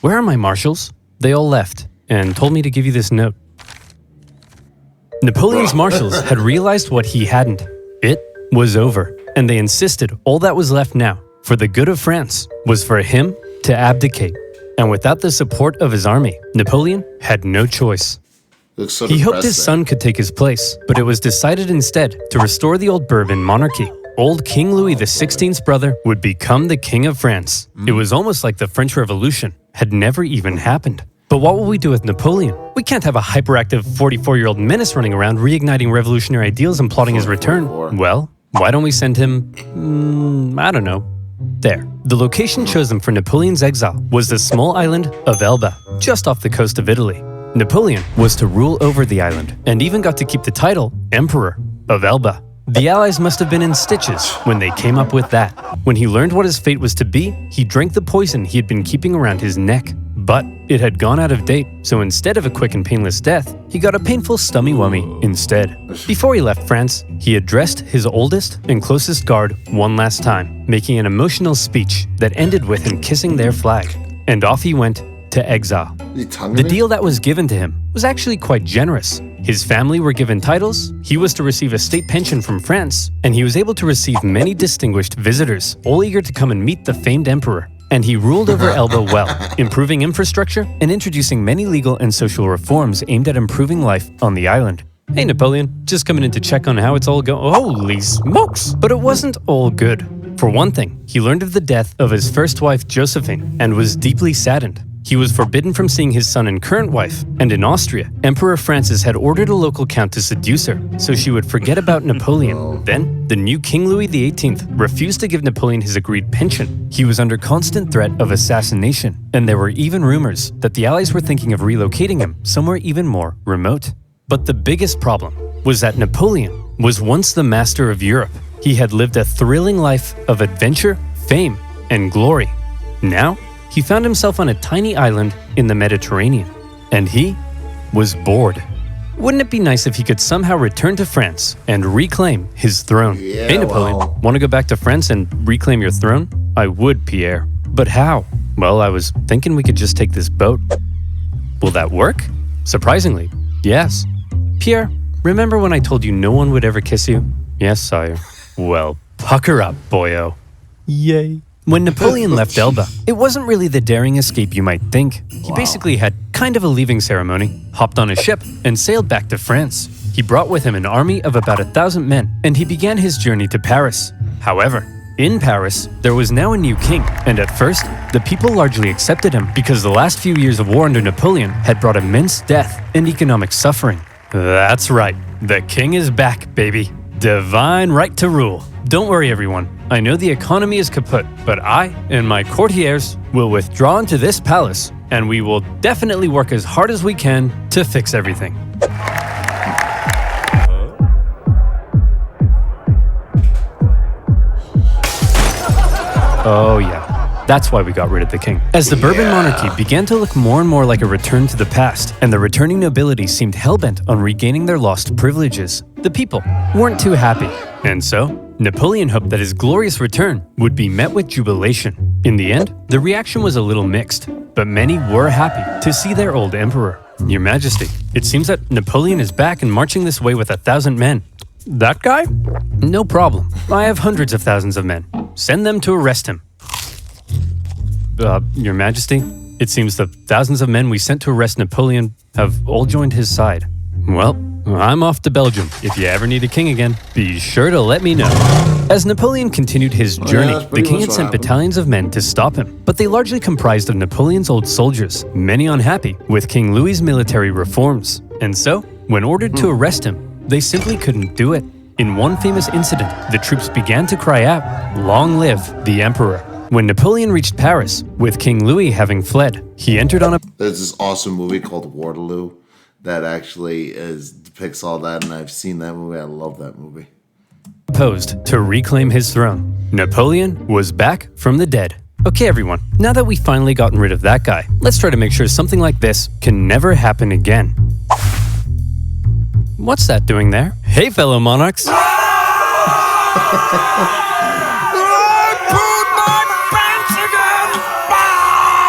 Where are my marshals? They all left and told me to give you this note. Napoleon's marshals had realized what he hadn't. It was over, and they insisted all that was left now, for the good of France, was for him to abdicate. And without the support of his army, Napoleon had no choice. He hoped his son could take his place, but it was decided instead to restore the old Bourbon monarchy. Old King Louis XVI's brother would become the King of France. It was almost like the French Revolution had never even happened. But what will we do with Napoleon? We can't have a hyperactive 44-year-old menace running around reigniting revolutionary ideals and plotting his return. Well, why don't we send him, I don't know, there. The location chosen for Napoleon's exile was the small island of Elba, just off the coast of Italy. Napoleon was to rule over the island, and even got to keep the title Emperor of Elba. The Allies must have been in stitches when they came up with that. When he learned what his fate was to be, he drank the poison he had been keeping around his neck. But it had gone out of date, so instead of a quick and painless death, he got a painful stummy-wummy instead. Before he left France, he addressed his oldest and closest guard one last time, making an emotional speech that ended with him kissing their flag. And off he went to exile. The deal that was given to him was actually quite generous. His family were given titles, he was to receive a state pension from France, and he was able to receive many distinguished visitors, all eager to come and meet the famed emperor. And he ruled over Elba well, improving infrastructure and introducing many legal and social reforms aimed at improving life on the island. Hey Napoleon, just coming in to check on how it's all going. Holy smokes! But it wasn't all good. For one thing, he learned of the death of his first wife Josephine and was deeply saddened. He was forbidden from seeing his son and current wife, and in Austria, Emperor Francis had ordered a local count to seduce her, so she would forget about Napoleon. Then, the new King Louis XVIII refused to give Napoleon his agreed pension. He was under constant threat of assassination, and there were even rumors that the Allies were thinking of relocating him somewhere even more remote. But the biggest problem was that Napoleon was once the master of Europe. He had lived a thrilling life of adventure, fame, and glory. Now, he found himself on a tiny island in the Mediterranean, and he was bored. Wouldn't it be nice if he could somehow return to France and reclaim his throne? Hey Napoleon, want to go back to France and reclaim your throne? I would, Pierre. But how? Well, I was thinking we could just take this boat. Will that work? Surprisingly, yes. Pierre, remember when I told you no one would ever kiss you? Yes, sire. Well, pucker up, boyo. Yay. When Napoleon left Elba, it wasn't really the daring escape you might think. He basically had kind of a leaving ceremony, hopped on a ship, and sailed back to France. He brought with him an army of about 1,000 men, and he began his journey to Paris. However, in Paris, there was now a new king, and at first, the people largely accepted him because the last few years of war under Napoleon had brought immense death and economic suffering. That's right, the king is back, baby. Divine right to rule. Don't worry, everyone. I know the economy is kaput, but I and my courtiers will withdraw into this palace and we will definitely work as hard as we can to fix everything. Oh yeah, that's why we got rid of the king. As the Bourbon monarchy began to look more and more like a return to the past, and the returning nobility seemed hell-bent on regaining their lost privileges, the people weren't too happy. And so, Napoleon hoped that his glorious return would be met with jubilation. In the end, the reaction was a little mixed, but many were happy to see their old emperor. Your Majesty, it seems that Napoleon is back and marching this way with 1,000 men. That guy? No problem. I have hundreds of thousands of men. Send them to arrest him. Your Majesty, it seems the thousands of men we sent to arrest Napoleon have all joined his side. Well, I'm off to Belgium. If you ever need a king again, be sure to let me know. As Napoleon continued his journey, the king had sent battalions of men to stop him, but they largely comprised of Napoleon's old soldiers, many unhappy with King Louis's military reforms. And so, when ordered to arrest him, they simply couldn't do it. In one famous incident, the troops began to cry out, "Long live the Emperor." When Napoleon reached Paris, with King Louis having fled, he entered on a... There's this awesome movie called Waterloo that actually depicts all that, and I've seen that movie. I love that movie. ...posed to reclaim his throne. Napoleon was back from the dead. Okay, everyone, now that we've finally gotten rid of that guy, let's try to make sure something like this can never happen again. What's that doing there? Hey, fellow monarchs!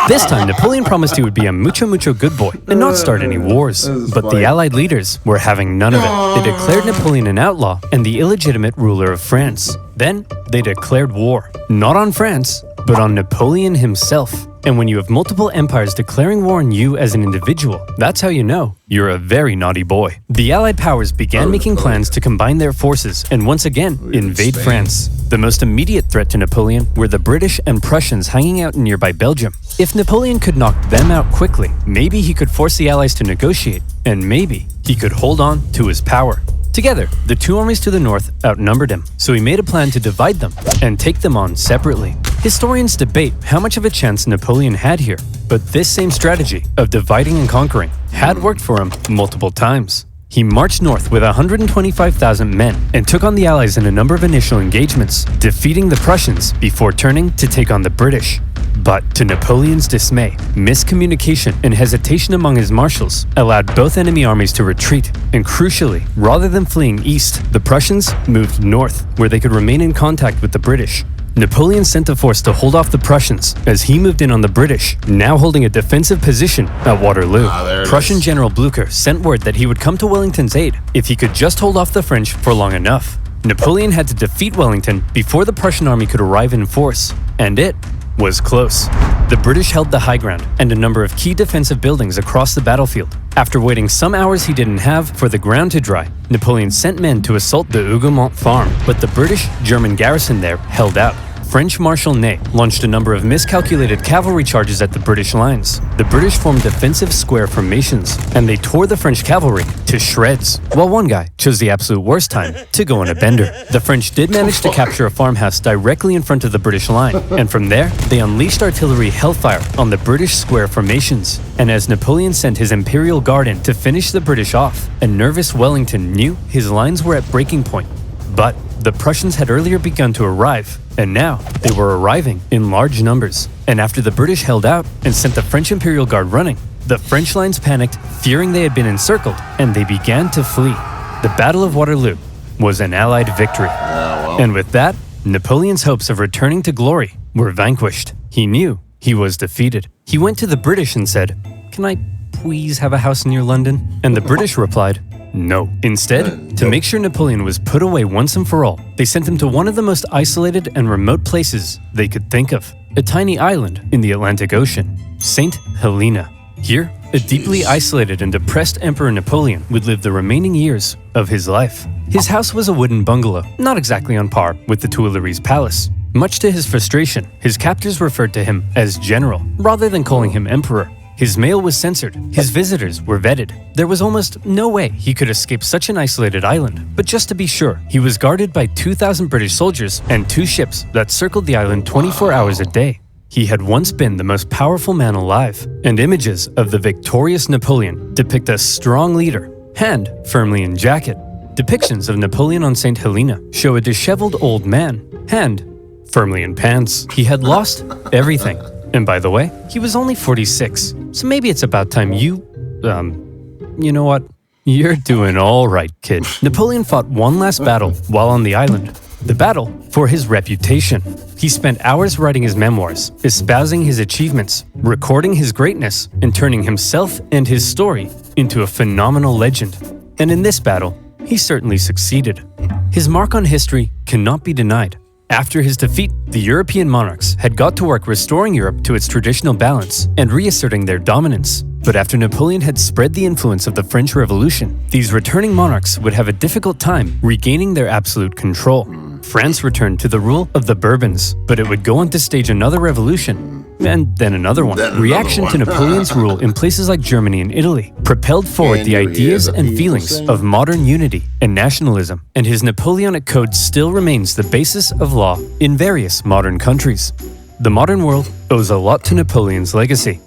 This time, Napoleon promised he would be a mucho good boy and not start any wars. But the Allied leaders were having none of it. They declared Napoleon an outlaw and the illegitimate ruler of France. Then, they declared war. Not on France, but on Napoleon himself. And when you have multiple empires declaring war on you as an individual, that's how you know you're a very naughty boy. The Allied powers began making plans to combine their forces and once again invade France. The most immediate threat to Napoleon were the British and Prussians hanging out in nearby Belgium. If Napoleon could knock them out quickly, maybe he could force the Allies to negotiate, and maybe he could hold on to his power. Together, the two armies to the north outnumbered him, so he made a plan to divide them and take them on separately. Historians debate how much of a chance Napoleon had here, but this same strategy of dividing and conquering had worked for him multiple times. He marched north with 125,000 men and took on the Allies in a number of initial engagements, defeating the Prussians before turning to take on the British. But to Napoleon's dismay, miscommunication and hesitation among his marshals allowed both enemy armies to retreat, and crucially, rather than fleeing east, the Prussians moved north, where they could remain in contact with the British. Napoleon sent a force to hold off the Prussians as he moved in on the British, now holding a defensive position at Waterloo. Prussian General Blücher sent word that he would come to Wellington's aid if he could just hold off the French for long enough. Napoleon had to defeat Wellington before the Prussian army could arrive in force, and it was close. The British held the high ground and a number of key defensive buildings across the battlefield. After waiting some hours he didn't have for the ground to dry, Napoleon sent men to assault the Hougoumont farm, but the British-German garrison there held out. French Marshal Ney launched a number of miscalculated cavalry charges at the British lines. The British formed defensive square formations, and they tore the French cavalry to shreds, while one guy chose the absolute worst time to go on a bender. The French did manage to capture a farmhouse directly in front of the British line, and from there, they unleashed artillery hellfire on the British square formations. And as Napoleon sent his Imperial Guard in to finish the British off, a nervous Wellington knew his lines were at breaking point. But the Prussians had earlier begun to arrive, and now they were arriving in large numbers. And after the British held out and sent the French Imperial Guard running, the French lines panicked, fearing they had been encircled, and they began to flee. The Battle of Waterloo was an Allied victory. And with that, Napoleon's hopes of returning to glory were vanquished. He knew he was defeated. He went to the British and said, "Can I please have a house near London?" And the British replied, "No." Instead, to make sure Napoleon was put away once and for all, they sent him to one of the most isolated and remote places they could think of, a tiny island in the Atlantic Ocean, St. Helena. Here, a deeply isolated and depressed Emperor Napoleon would live the remaining years of his life. His house was a wooden bungalow, not exactly on par with the Tuileries Palace. Much to his frustration, his captors referred to him as General, rather than calling him Emperor. His mail was censored, his visitors were vetted. There was almost no way he could escape such an isolated island. But just to be sure, he was guarded by 2,000 British soldiers and 2 ships that circled the island 24 hours a day. He had once been the most powerful man alive, and images of the victorious Napoleon depict a strong leader, hand firmly in jacket. Depictions of Napoleon on St. Helena show a disheveled old man, hand firmly in pants. He had lost everything. And by the way, he was only 46, so maybe it's about time you know what? You're doing all right, kid. Napoleon fought one last battle while on the island. The battle for his reputation. He spent hours writing his memoirs, espousing his achievements, recording his greatness, and turning himself and his story into a phenomenal legend. And in this battle, he certainly succeeded. His mark on history cannot be denied. After his defeat, the European monarchs had got to work restoring Europe to its traditional balance and reasserting their dominance. But after Napoleon had spread the influence of the French Revolution, these returning monarchs would have a difficult time regaining their absolute control. France returned to the rule of the Bourbons, but it would go on to stage another revolution, and then another one. Reaction to Napoleon's rule in places like Germany and Italy propelled forward the ideas and feelings of modern unity and nationalism, and his Napoleonic Code still remains the basis of law in various modern countries. The modern world owes a lot to Napoleon's legacy.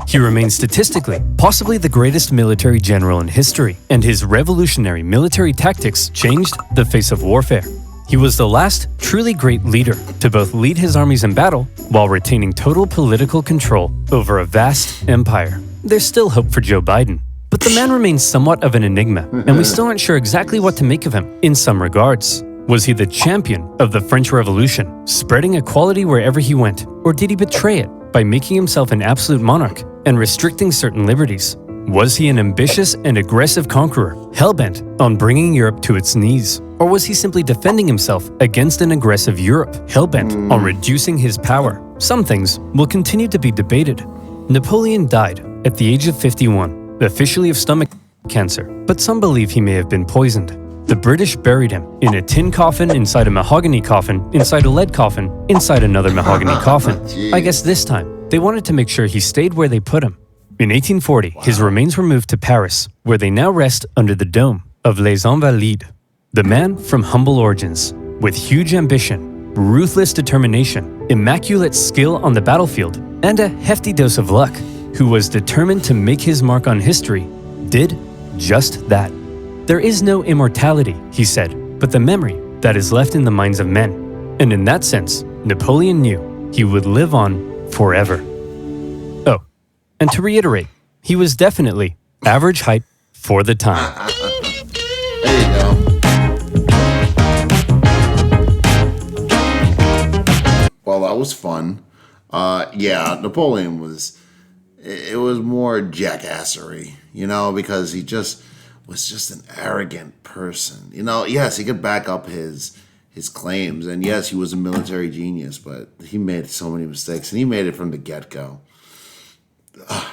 He remains statistically possibly the greatest military general in history, and his revolutionary military tactics changed the face of warfare. He was the last truly great leader to both lead his armies in battle while retaining total political control over a vast empire. There's still hope for Joe Biden, but the man remains somewhat of an enigma, and we still aren't sure exactly what to make of him in some regards. Was he the champion of the French Revolution, spreading equality wherever he went, or did he betray it by making himself an absolute monarch and restricting certain liberties? Was he an ambitious and aggressive conqueror, hell-bent on bringing Europe to its knees? Or was he simply defending himself against an aggressive Europe, hell-bent on reducing his power? Some things will continue to be debated. Napoleon died at the age of 51, officially of stomach cancer, but some believe he may have been poisoned. The British buried him in a tin coffin inside a mahogany coffin, inside a lead coffin, inside another mahogany coffin. I guess this time, they wanted to make sure he stayed where they put him. In 1840, his remains were moved to Paris, where they now rest under the dome of Les Invalides. The man from humble origins, with huge ambition, ruthless determination, immaculate skill on the battlefield, and a hefty dose of luck, who was determined to make his mark on history, did just that. There is no immortality, he said, but the memory that is left in the minds of men. And in that sense, Napoleon knew he would live on forever. Oh, and to reiterate, he was definitely average height for the time. There you go. Well, that was fun. Yeah, Napoleon was more jackassery, because he was just an arrogant person. Yes, he could back up his claims, and yes, he was a military genius, but he made so many mistakes, and he made it from the get-go.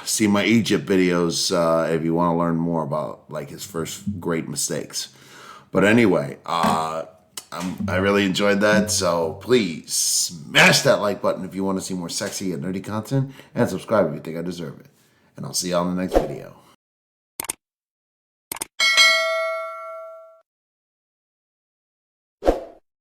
See my Egypt videos if you want to learn more about his first great mistakes. But anyway, I really enjoyed that, so please smash that like button if you want to see more sexy and nerdy content, and subscribe if you think I deserve it. And I'll see y'all in the next video.